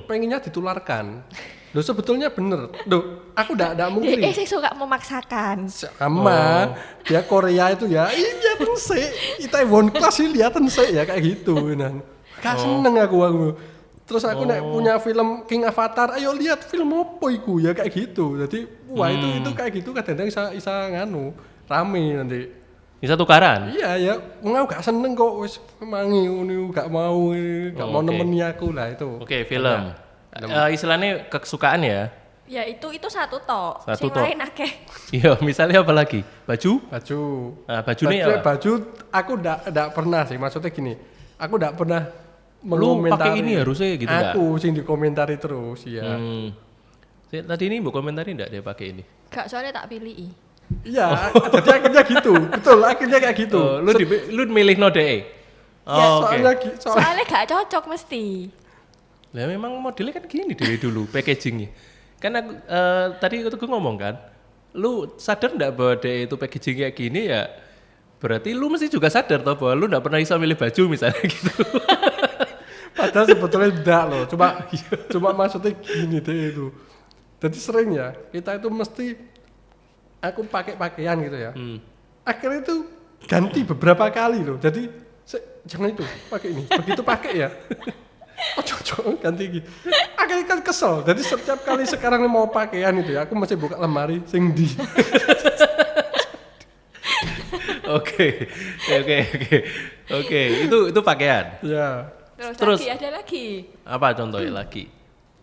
pengennya ditularkan. Loh sebetulnya bener. Loh, aku enggak mungkin. DE sih suka memaksakan. Sama dia Korea itu ya, iya sih. Itaewon Class sih liatan sih ya kayak gitu nan. Gak seneng aku. Terus aku nek punya film King Avatar, ayo lihat film apa iku ya kayak gitu. Jadi wah itu kayak gitu kadang-kadang bisa nganu rame nanti. bisa tukaran. Iya ya, aku gak seneng kok wis mangi ngono gak mau nemeni aku lah itu. Oke, film. Istilahnya kesukaan ya. Ya itu satu tok. Satu Sing tok. lain akeh. Iya, misalnya apa lagi? Baju? Baju. Nah, baju nih apa? Baju aku ndak pernah sih, maksudnya gini. Aku ndak pernah Lu mengomentari. pakai ini harusnya gitu enggak? Aku sing dikomentari terus ya. Tadi ini mau komentari enggak dia pakai ini? Gak soalnya tak pilih. Iya, jadi akhirnya gitu. Betul, akhirnya kayak gitu. Oh, lu milih no DE. Oh, oke. Soalnya gak cocok mesti. Lah memang modelnya kan gini dari dulu packagingnya. Kan aku tadi gue ngomong kan, lu sadar enggak bahwa DE itu packaging kayak gini ya? Berarti lu mesti juga sadar toh bahwa lu enggak pernah bisa milih baju misalnya gitu. Padahal sebetulnya enggak loh. Cuma maksudnya gini deh itu. Jadi sering ya, kita itu mesti aku pakai pakaian gitu ya. Akhirnya itu ganti beberapa kali loh. Jadi jangan itu, pakai ini. Begitu pakai ya. Ojo ganti iki. Akhirnya kan kesel. Jadi setiap kali sekarang mau pakaian itu ya, aku mesti buka lemari sing di. Oke. Itu pakaian. Ya. Terus lagi ada lagi. apa contohnya lagi?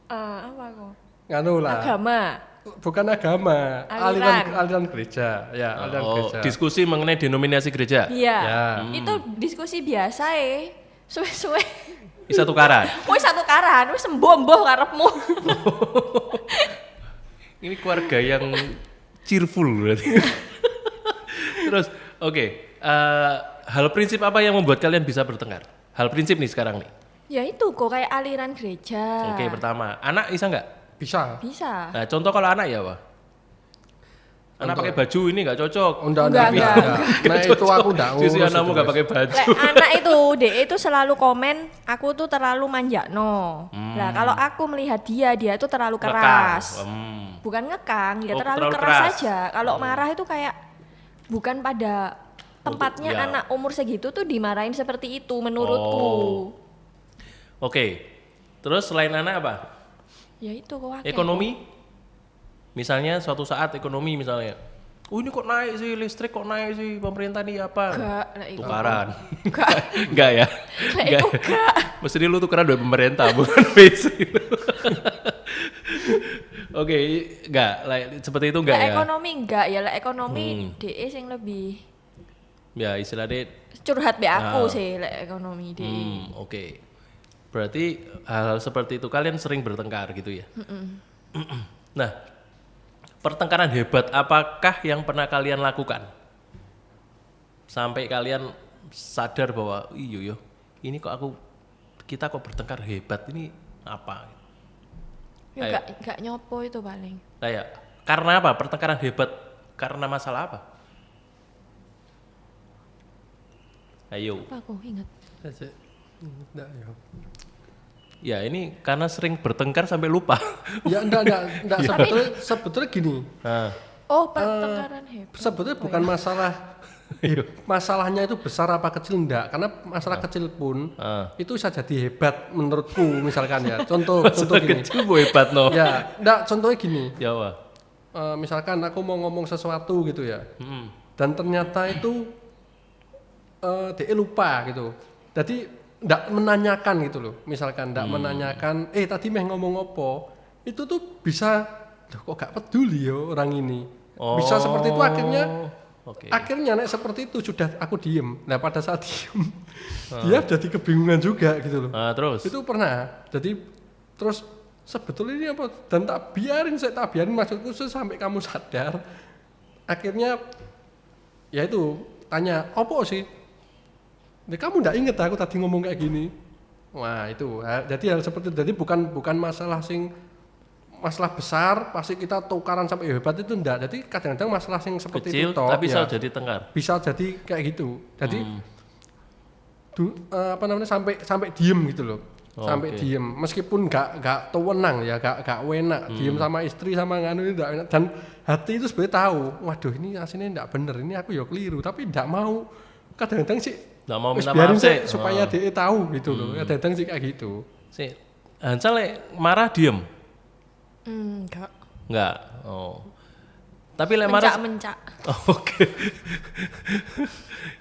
Apa kok? Nganu lah. Agama. Bukan agama, aliran gereja. Ya, aliran gereja. Diskusi mengenai denominasi gereja. Iya. Ya. Itu diskusi biasa suwe-suwe. Bisa tukaran. Wis satu karan, wis semboh-mboh karepmu. Ini keluarga yang cheerful berarti. Terus, hal prinsip apa yang membuat kalian bisa bertengkar? Hal prinsip nih sekarang nih. Ya itu kok kayak aliran gereja. Oke, pertama, anak bisa nggak? Bisa. Bisa. Nah, contoh kalau anak ya, Pak. Anak pakai baju ini nggak cocok. Enggak. Nah, itu aku enggak ngurus. Sisi anakmu nggak pakai baju. Lek anak itu, DE itu selalu komen, aku tuh terlalu manjakno. Nah, kalau aku melihat dia itu terlalu keras. Bukan ngekang, ya terlalu keras saja. Kalau marah itu kayak bukan pada tempatnya ya. Anak umur segitu tuh dimarahin seperti itu menurutku. Oke. Terus selain anak apa? Ya itu kok akeh. Ekonomi? Misalnya suatu saat ekonomi misalnya. Oh ini kok naik sih, listrik kok naik sih, pemerintah ini apa? Enggak, lek iku. Tukaran. Enggak. Enggak ya? Lek iku enggak. Mesti lu tukeran dari pemerintah bukan PC. Oke, enggak, seperti itu enggak Lek ya? ekonomi enggak ya, lek ekonomi DE sing lebih Ya istilahnya curhat be aku sih lek ekonomi DE. Oke. Berarti hal seperti itu kalian sering bertengkar gitu ya? Nah, pertengkaran hebat apakah yang pernah kalian lakukan? Sampai kalian sadar bahwa iya yo, ini kok kita kok bertengkar hebat ini apa? Ya enggak nyopo itu paling. Kayak karena apa? Pertengkaran hebat karena masalah apa? Ayo. Apa aku ingat? Enggak ya. Ya ini karena sering bertengkar sampai lupa. Ya enggak sebetulnya gini. Nah, Oh, pertengkaran hebat. Sebetulnya bukan masalahnya itu besar apa kecil enggak, karena masalah kecil pun itu bisa jadi hebat menurutku misalkan ya. Contoh gini. kecil bu hebat no. Ya, enggak contohnya gini. Ya wah. Misalkan aku mau ngomong sesuatu gitu ya. Dan ternyata itu dia lupa gitu. Jadi ndak menanyakan gitu loh, misalkan ndak menanyakan tadi meh ngomong apa, itu tuh bisa kok gak peduli ya orang ini, bisa seperti itu akhirnya nek seperti itu sudah aku diem. Nah pada saat diem dia jadi kebingungan juga gitu loh. Terus Itu pernah jadi terus sebetulnya ini apa, dan tak biarin maksudku sampai kamu sadar. Akhirnya ya itu tanya apa sih. Kamu ndak inget aku tadi ngomong kayak gini. Wah itu, jadi hal seperti itu. Jadi bukan masalah masalah besar, pasti kita tukaran sampai hebat itu ndak. Jadi kadang-kadang masalah sing seperti kecil, itu tapi bisa jadi tengkar. Bisa jadi kayak gitu. Jadi sampai diem gitu loh. Sampai diem, meskipun gak tuwenang ya, gak enak diem sama istri sama nganu itu gak enak. Dan hati itu sebenarnya tahu, waduh ini aslinya ndak bener, ini aku ya keliru, tapi ndak mau. Kadang-kadang sih Nggak mau minta biarin maaf sih supaya dia tahu gitu loh. Kadang-kadang sih kayak gitu. Si Hansal marah diem? Enggak. Oh. Tapi lek marah Mencak. Oke.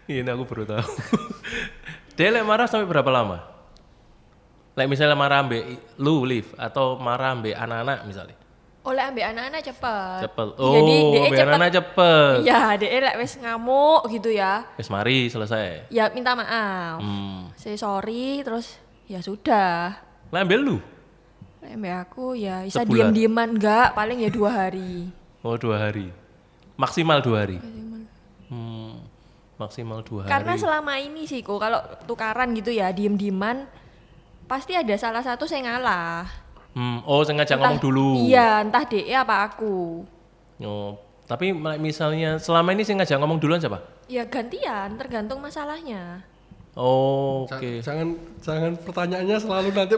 Ini aku baru tahu. Dia lek marah sampai berapa lama? Lek misalnya marah ambek lu Liv atau marah ambek anak-anak misalnya. Oleh ambek anak-anak cepet. Oh, ambek anak-anak cepet. Iya, DE lek wis ngamuk gitu ya. Wis mari selesai. Ya minta maaf. Say sorry terus ya sudah. Lek ambek lu? Lek ambek aku ya bisa Sebulan. diam-diaman enggak, paling ya 2 hari. Oh 2 hari. Maksimal 2 hari. Maksimal 2 hari. Karena selama ini sih kok kalau tukaran gitu ya diem-dieman pasti ada salah satu saya ngalah. Oh sengaja ngomong dulu. Iya, entah DE apa aku. Oh, tapi misalnya selama ini sengaja ngomong duluan siapa? Ya gantian, tergantung masalahnya. Oh, oke. Jangan pertanyaannya selalu nanti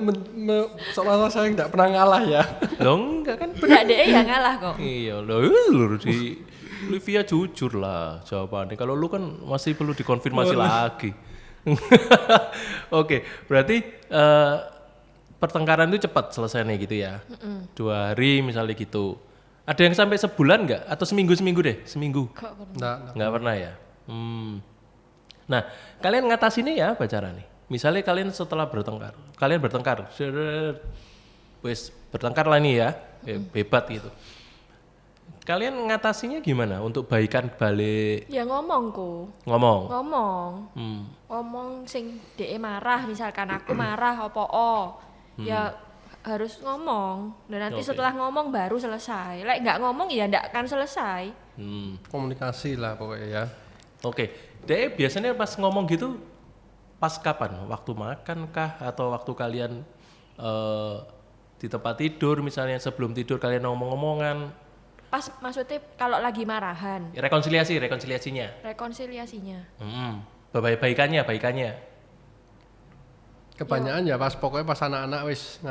seolah-olah saya nggak pernah ngalah ya. Loh enggak kan? Benak DE ya ngalah kok. Iya loh di Livia jujur lah jawabannya. Kalau lu kan masih perlu dikonfirmasi lagi. Oke, berarti pertengkaran itu cepat selesainya gitu ya. 2 hari misalnya gitu. Ada yang sampai sebulan nggak? Atau seminggu deh? Seminggu? Nggak pernah ya? Nah, kalian ngatasinnya ya apa cara nih? Misalnya kalian setelah bertengkar, wes bertengkar lah nih ya, hebat gitu. Kalian ngatasinya gimana untuk baikan balik? Ya ngomongku. Ngomong. Ngomong sing DE marah, misalkan aku marah ya harus ngomong. Dan nanti setelah ngomong baru selesai. Lek nggak ngomong ya nggak akan selesai. Komunikasi lah pokoknya ya. Oke. DE biasanya pas ngomong gitu pas kapan? Waktu makan kah atau waktu kalian di tempat tidur misalnya sebelum tidur kalian ngomong-ngomongan? Pas maksudnya kalau lagi marahan. Rekonsiliasinya. Baikannya. Kebanyakan ya pas pokoknya pas anak-anak wis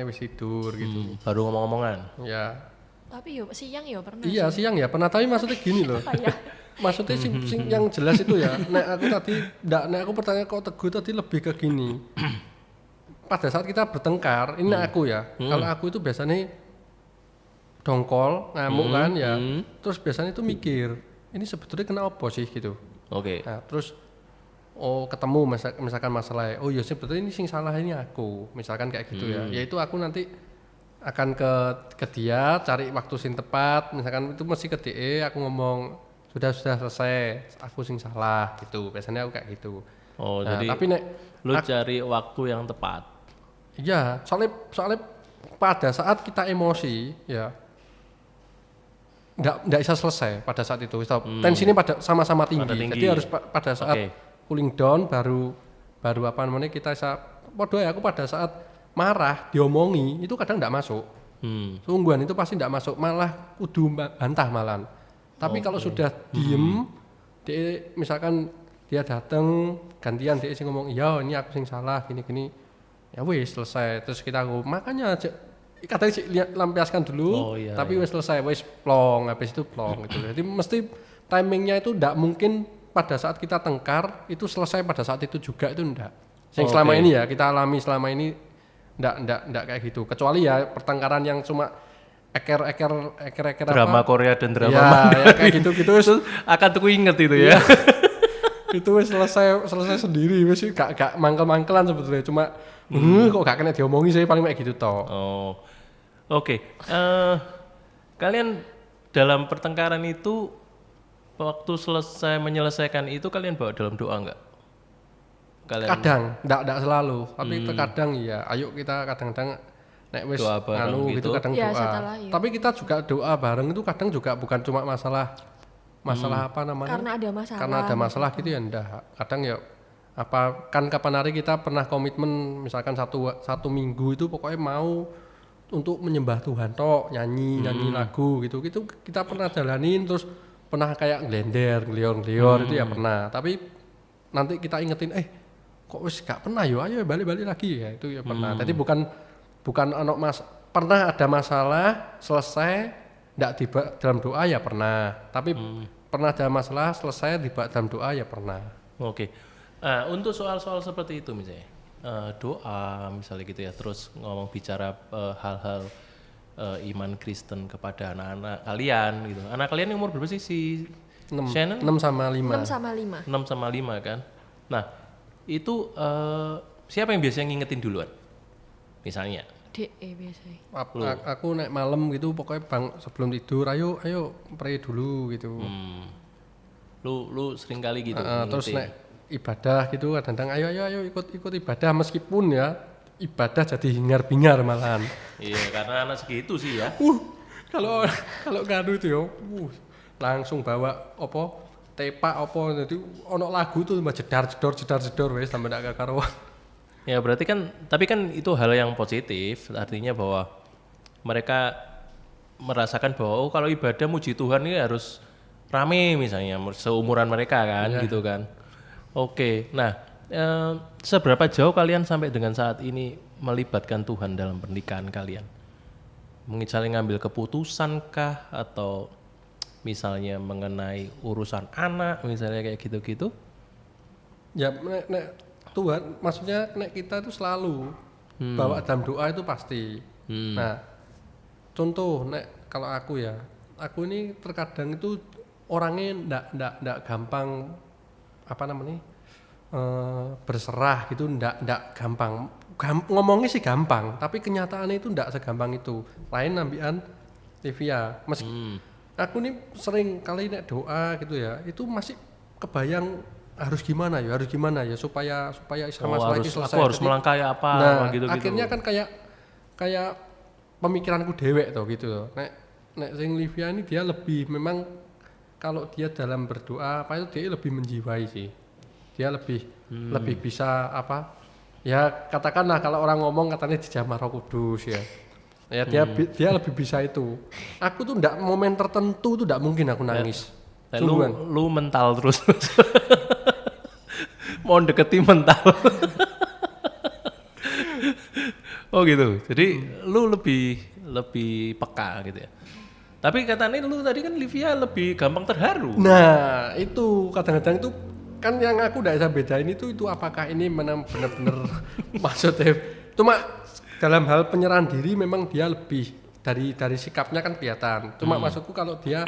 wis tidur gitu. Baru ngomong-ngomongan. Ya. Tapi siang pernah. Iya, siang ya pernah, tapi maksudnya gini loh. Apa ya? Maksudnya sing yang jelas itu ya. Nek aku pertanyaan kok Teguh tadi lebih ke gini. Pada saat kita bertengkar, ini aku ya. Kalau aku itu biasanya dongkol, ngamuk kan ya. Terus biasanya itu mikir, ini sebetulnya kena apa sih gitu. Oke. Nah, terus ketemu misalkan masalah, oh ya sebetulnya ini sing salah ini aku. Misalkan kayak gitu ya. Yaitu aku nanti akan ke dia cari waktu sing tepat, misalkan itu mesti ke DE aku ngomong sudah selesai, aku sing salah gitu. Biasanya aku kayak gitu. Oh, nah, jadi tapi lu cari waktu yang tepat. Iya, soalnya pada saat kita emosi ya nggak bisa selesai pada saat itu. Tensinya pada sama-sama tinggi. Jadi harus pada saat cooling down baru kita bisa aku pada saat marah diomongi itu kadang nggak masuk. Sungguhan itu pasti nggak masuk, malah kudu bantah malan. Tapi kalau sudah diem, dia misalkan dia datang gantian dia sing ngomong, iya ini aku sing salah gini, ya wis selesai. Terus kita makanya katanya lampiaskan dulu, tapi wis selesai, wis plong, habis itu plong gitu. Jadi mesti timingnya itu ndak mungkin pada saat kita tengkar itu selesai pada saat itu juga, itu ndak. Yang selama ini ya kita alami selama ini ndak kayak gitu. Kecuali ya pertengkaran yang cuma eker drama apa? Korea dan drama ya kayak gitu itu akan tuh inget itu ya. Itu wis selesai sendiri, wis gak mangkel-mangkelan sebetulnya, cuma kok gak kena diomongi saya paling kayak gitu toh. Oke. Kalian dalam pertengkaran itu waktu menyelesaikan itu kalian bawa dalam doa enggak? Kadang, enggak selalu, tapi terkadang iya. Ayo kita kadang-kadang nek wis gitu kadang ya, doa. Tapi kita juga doa bareng itu kadang juga bukan cuma masalah apa namanya? Karena ada masalah gitu ya enggak. Kadang ya kan kapan hari kita pernah komitmen misalkan satu minggu itu pokoknya mau untuk menyembah Tuhan tok, nyanyi lagu gitu kita pernah jalanin, terus pernah kayak ngelior itu ya pernah. Tapi nanti kita ingetin kok wis gak pernah ayo balik lagi ya, itu ya pernah. Jadi bukan pernah ada masalah selesai ndak tiba dalam doa ya pernah, tapi pernah ada masalah selesai tiba dalam doa ya pernah. Oke. Untuk soal-soal seperti itu misalnya doa misalnya gitu ya, terus bicara hal-hal iman Kristen kepada anak-anak kalian gitu. Anak kalian umur berapa sih 6 sama 5 kan. Nah itu siapa yang biasanya ngingetin duluan misalnya? DE biasanya. Aku naik malam gitu pokoknya sebelum tidur ayo pray dulu gitu. Lu sering kali gitu. Terus naik ibadah gitu kadang-kadang ayo ikut ibadah, meskipun ya ibadah jadi hingar-bingar malahan. Iya, karena anak segitu sih ya. Kalau kado itu ya langsung bawa tepak jadi ono lagu tuh jedar wes sampai ndak karuan. Ya berarti kan, tapi kan itu hal yang positif, artinya bahwa mereka merasakan bahwa kalau ibadah muji Tuhan ini harus rame misalnya, seumuran mereka kan gitu kan. Oke, nah seberapa jauh kalian sampai dengan saat ini melibatkan Tuhan dalam pernikahan kalian? Misalnya ngambil keputusan kah, atau misalnya mengenai urusan anak misalnya kayak gitu-gitu? Ya nek Tuhan maksudnya nek kita itu selalu bawa dalam doa itu pasti. Nah, contoh nek kalau aku ya, aku ini terkadang itu orangnya ndak gampang apa namanya? Berserah gitu ndak gampang. Ngomongnya sih gampang, tapi kenyataannya itu ndak segampang itu. Lain nambian Livia. Aku nih sering kali nek doa gitu ya, itu masih kebayang harus gimana ya supaya masalah ini selesai. Aku harus melangkahi apa Nah, gitu-gitu. akhirnya kan kayak pemikiranku dewek tuh gitu loh. Nek sing Livia ini dia lebih memang kalau dia dalam berdoa apa itu dia lebih menjiwai sih. Dia lebih bisa apa? Ya katakanlah kalau orang ngomong katanya dijamah Roh Kudus ya. Ya dia lebih bisa itu. Aku tuh ndak momen tertentu tuh ndak mungkin aku nangis. Lu mental terus. Mau deketi mental. Oh gitu. Jadi lu lebih peka gitu ya. Tapi katanya lu tadi kan Livia lebih gampang terharu. Nah, itu kadang-kadang itu kan yang aku ndak bisa bedain itu apakah ini benar-benar maksudnya cuma dalam hal penyerahan diri memang dia lebih dari sikapnya kan kelihatan. Cuma maksudku kalau dia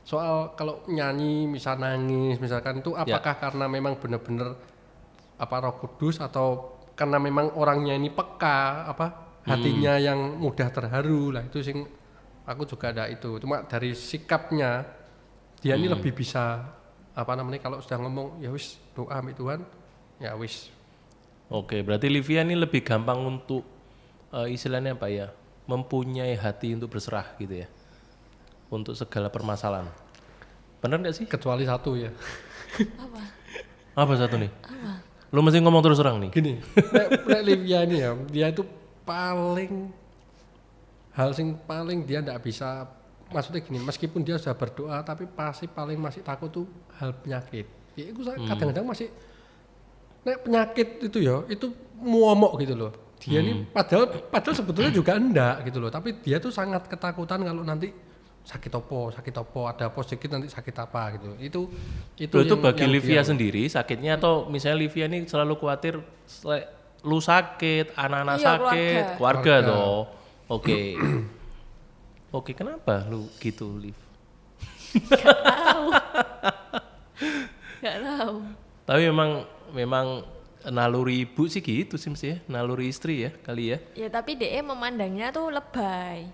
soal kalau nyanyi misal nangis misalkan itu apakah karena memang benar-benar apa Roh Kudus atau karena memang orangnya ini peka apa hatinya yang mudah terharu lah itu sing aku juga ada itu. Cuma dari sikapnya dia ini lebih bisa apa namanya kalau sudah ngomong ya wis doa ambil Tuhan ya wis. Oke, berarti Livia ini lebih gampang untuk istilahnya apa ya? Mempunyai hati untuk berserah gitu ya. Untuk segala permasalahan. Benar nggak sih? Kecuali satu ya. Apa satu nih? Lu mesti ngomong terus terang nih. Gini, nek Livia ini ya, dia itu paling dia ndak bisa maksudnya gini, meskipun dia sudah berdoa tapi pasti paling masih takut tuh hal penyakit. Ya itu kadang-kadang masih nek penyakit itu ya, itu muomok gitu loh. Dia ini padahal sebetulnya juga enggak gitu loh, tapi dia tuh sangat ketakutan kalau nanti sakit opo ada apa sedikit nanti sakit apa gitu. Itu Bagi Livia sendiri sakitnya atau misalnya Livia ini selalu khawatir lu sakit, anak-anak Iya, sakit, keluarga toh. Oke. Oke, kenapa lu gitu, Liv? Gak tahu. Tapi memang naluri ibu sih gitu sih mesti ya, naluri istri ya kali ya. Ya tapi DE memandangnya tuh lebay.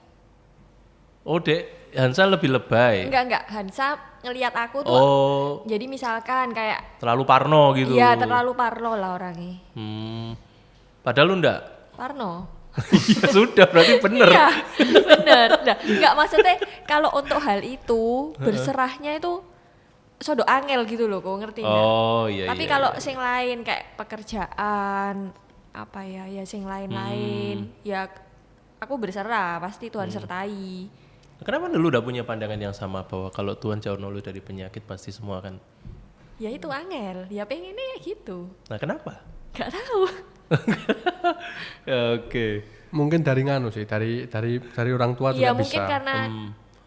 Oh, Dek, Hansa lebih lebay. Enggak, Hansa ngelihat aku tuh. Jadi misalkan kayak Terlalu parno gitu. Iya, terlalu parno lah orangnya. Padahal lu enggak. Parno. Ya sudah, berarti bener. Iya, bener. Nah, enggak maksudnya kalau untuk hal itu berserahnya itu sodo angel gitu loh, kok ngerti enggak? Oh iya. Tapi kalau sing lain kayak pekerjaan apa ya sing lain-lain ya aku berserah, pasti Tuhan sertai. Kenapa lu udah punya pandangan yang sama bahwa kalau Tuhan jauh lu dari penyakit pasti semua kan? Ya itu angel, ya pengennya gitu. Nah kenapa? Gak tahu. Oke. mungkin dari nganu sih dari orang tua Iya juga mungkin bisa. karena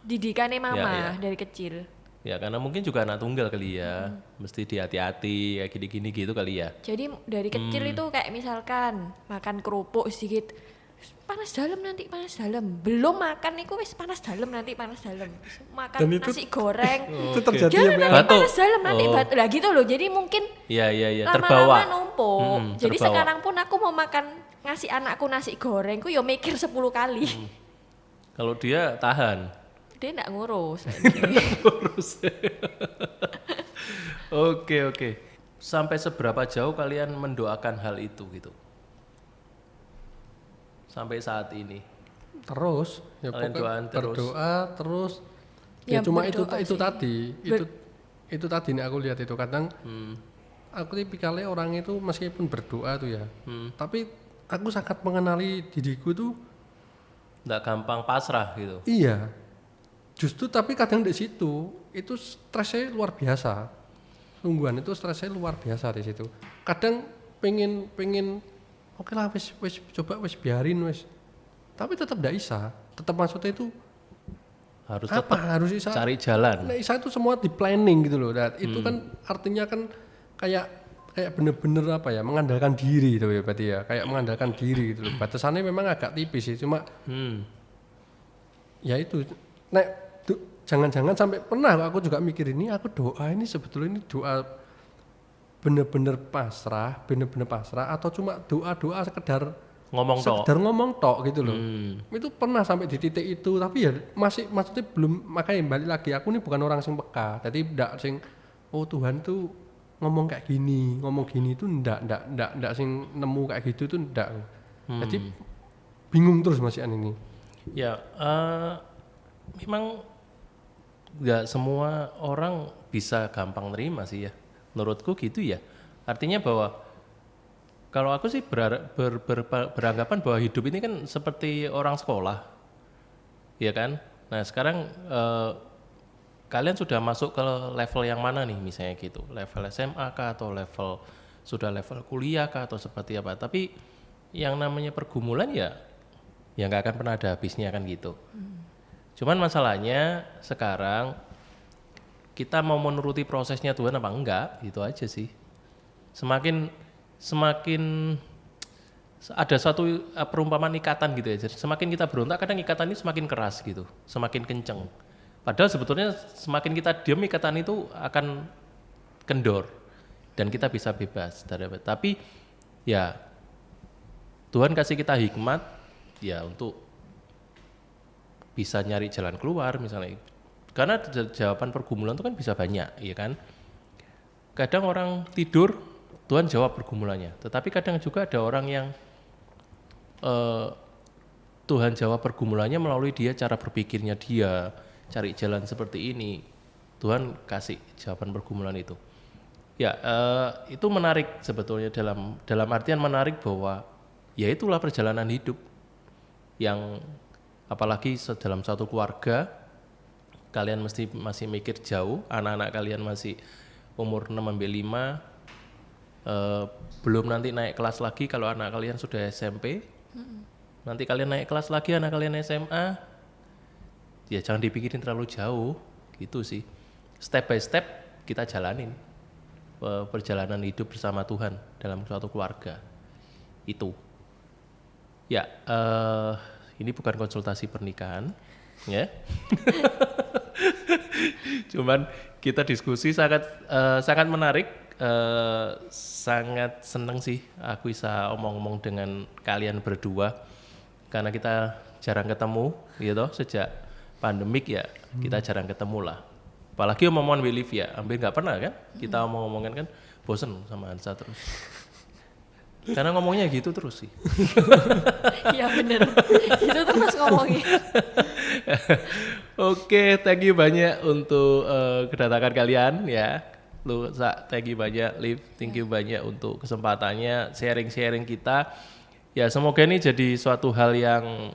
didikannya mama Ya. dari kecil. Ya karena mungkin juga anak tunggal kali ya, mesti dihati-hati kayak gini-gini gitu kali ya. Jadi dari kecil itu kayak misalkan makan kerupuk sedikit panas dalam nanti panas dalam. Belum makan niku wis panas dalam nanti panas dalam. Makan Dan itu- nasi goreng. Itu terjadi ya, Jangan Mbak? nanti Batu. panas dalam nanti batu. Lah gitu loh. Jadi mungkin Iya lama-lama terbawa. numpuk. Jadi Terbawa. sekarang pun aku mau makan ngasih anakku nasi goreng, ku yo mikir 10 kali. Kalau dia tahan. Dia ndak ngurus. Oke. Sampai seberapa jauh kalian mendoakan hal itu gitu? Sampai saat ini. Terus ya Kalian pokoknya doain terus. berdoa terus Ya, ya cuma berdoa itu sih. tadi itu tadi nih aku lihat itu kadang aku tipikalnya orang itu meskipun berdoa tuh ya tapi aku sangat mengenali diriku tuh Nggak gampang pasrah gitu. iya justru tapi kadang di situ itu stresnya luar biasa sungguhan itu stresnya luar biasa di situ kadang pengen oke lah wis coba wis biarin wis tapi tetap tidak bisa tetap maksudnya itu Harus apa tetap harus Isa cari jalan. Nah, Isa itu semua di planning gitu loh. Dan itu kan artinya kan kayak bener-bener apa ya, mengandalkan diri gitu ya berarti ya. Kayak mengandalkan diri gitu loh. Batasannya memang agak tipis sih, cuma ya itu. Nek jangan-jangan sampai pernah aku juga mikir ini, aku doa ini sebetulnya ini doa bener-bener pasrah atau cuma doa-doa sekedar ngomong tok gitu loh. Itu pernah sampai di titik itu, tapi ya masih maksudnya belum, makanya balik lagi aku ini bukan orang sing peka. Jadi ndak sing oh Tuhan tuh ngomong gini itu ndak sing nemu kayak gitu tuh ndak. Jadi bingung terus Mas Ian ini. Ya, memang nggak semua orang bisa gampang nerima sih ya. Menurutku gitu ya. Artinya bahwa kalau aku sih beranggapan bahwa hidup ini kan seperti orang sekolah, ya kan? Nah sekarang kalian sudah masuk ke level yang mana nih misalnya gitu? Level SMA kah atau sudah level kuliah kah atau seperti apa? Tapi yang namanya pergumulan ya nggak akan pernah ada habisnya kan gitu. Cuman masalahnya sekarang kita mau menuruti prosesnya Tuhan apa enggak, gitu aja sih. Semakin ada satu perumpamaan ikatan gitu ya. Semakin kita berontak kadang ikatan ini semakin keras gitu, semakin kenceng. Padahal sebetulnya semakin kita diam ikatan itu akan kendor dan kita bisa bebas. Tapi ya Tuhan kasih kita hikmat ya untuk bisa nyari jalan keluar misalnya. Karena jawaban pergumulan itu kan bisa banyak, ya kan? Kadang orang tidur, Tuhan jawab pergumulannya. Tetapi kadang juga ada orang yang Tuhan jawab pergumulannya melalui dia, cara berpikirnya dia, cari jalan seperti ini. Tuhan kasih jawaban pergumulan itu. Ya, itu menarik sebetulnya dalam artian menarik bahwa ya itulah perjalanan hidup yang apalagi dalam satu keluarga. Kalian masih mikir jauh, anak-anak kalian masih umur 6-5, belum nanti naik kelas lagi kalau anak kalian sudah SMP, nanti kalian naik kelas lagi anak kalian SMA, ya jangan dipikirin terlalu jauh, gitu sih. Step by step kita jalanin perjalanan hidup bersama Tuhan dalam suatu keluarga, itu. Ya, ini bukan konsultasi pernikahan, ya. Cuman kita diskusi sangat menarik, sangat seneng sih aku bisa omong-omong dengan kalian berdua karena kita jarang ketemu gitu sejak pandemik ya. Kita jarang ketemu lah, apalagi omong-omongan with Livia hampir nggak pernah kan kita omong-omongan, kan bosen sama Hansa terus karena ngomongnya gitu terus sih. Iya bener, itu terus ngomongin. Oke, thank you banyak untuk kedatangan kalian ya. Thank you banyak Liv, thank you banyak untuk kesempatannya sharing kita. Ya semoga ini jadi suatu hal yang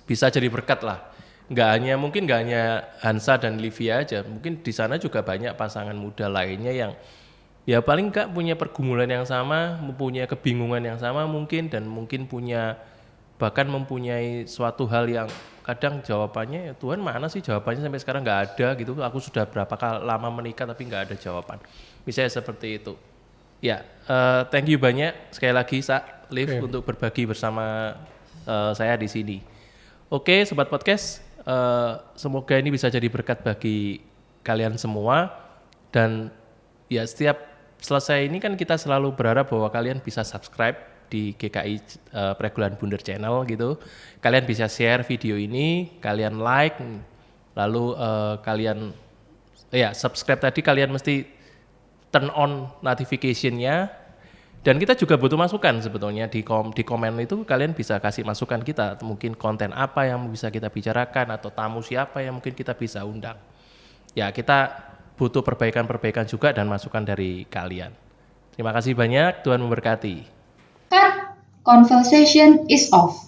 bisa jadi berkat lah. Mungkin nggak hanya Hansa dan Livia aja, mungkin di sana juga banyak pasangan muda lainnya yang ya paling nggak punya pergumulan yang sama, mempunyai kebingungan yang sama mungkin, dan mungkin bahkan mempunyai suatu hal yang kadang jawabannya ya Tuhan mana sih jawabannya sampai sekarang nggak ada gitu. Aku sudah berapa kali lama menikah tapi nggak ada jawaban. Misalnya seperti itu. Ya, thank you banyak sekali lagi Liv untuk berbagi bersama saya di sini. Oke, sobat podcast, semoga ini bisa jadi berkat bagi kalian semua, dan ya setiap selesai ini kan kita selalu berharap bahwa kalian bisa subscribe di GKI Pregulan Bunder Channel gitu. Kalian bisa share video ini, kalian like, lalu kalian subscribe tadi, kalian mesti turn on notification-nya. Dan kita juga butuh masukan sebetulnya di komen itu, kalian bisa kasih masukan kita, mungkin konten apa yang bisa kita bicarakan atau tamu siapa yang mungkin kita bisa undang. Ya, kita butuh perbaikan-perbaikan juga dan masukan dari kalian. Terima kasih banyak, Tuhan memberkati. Cut. Conversation is off.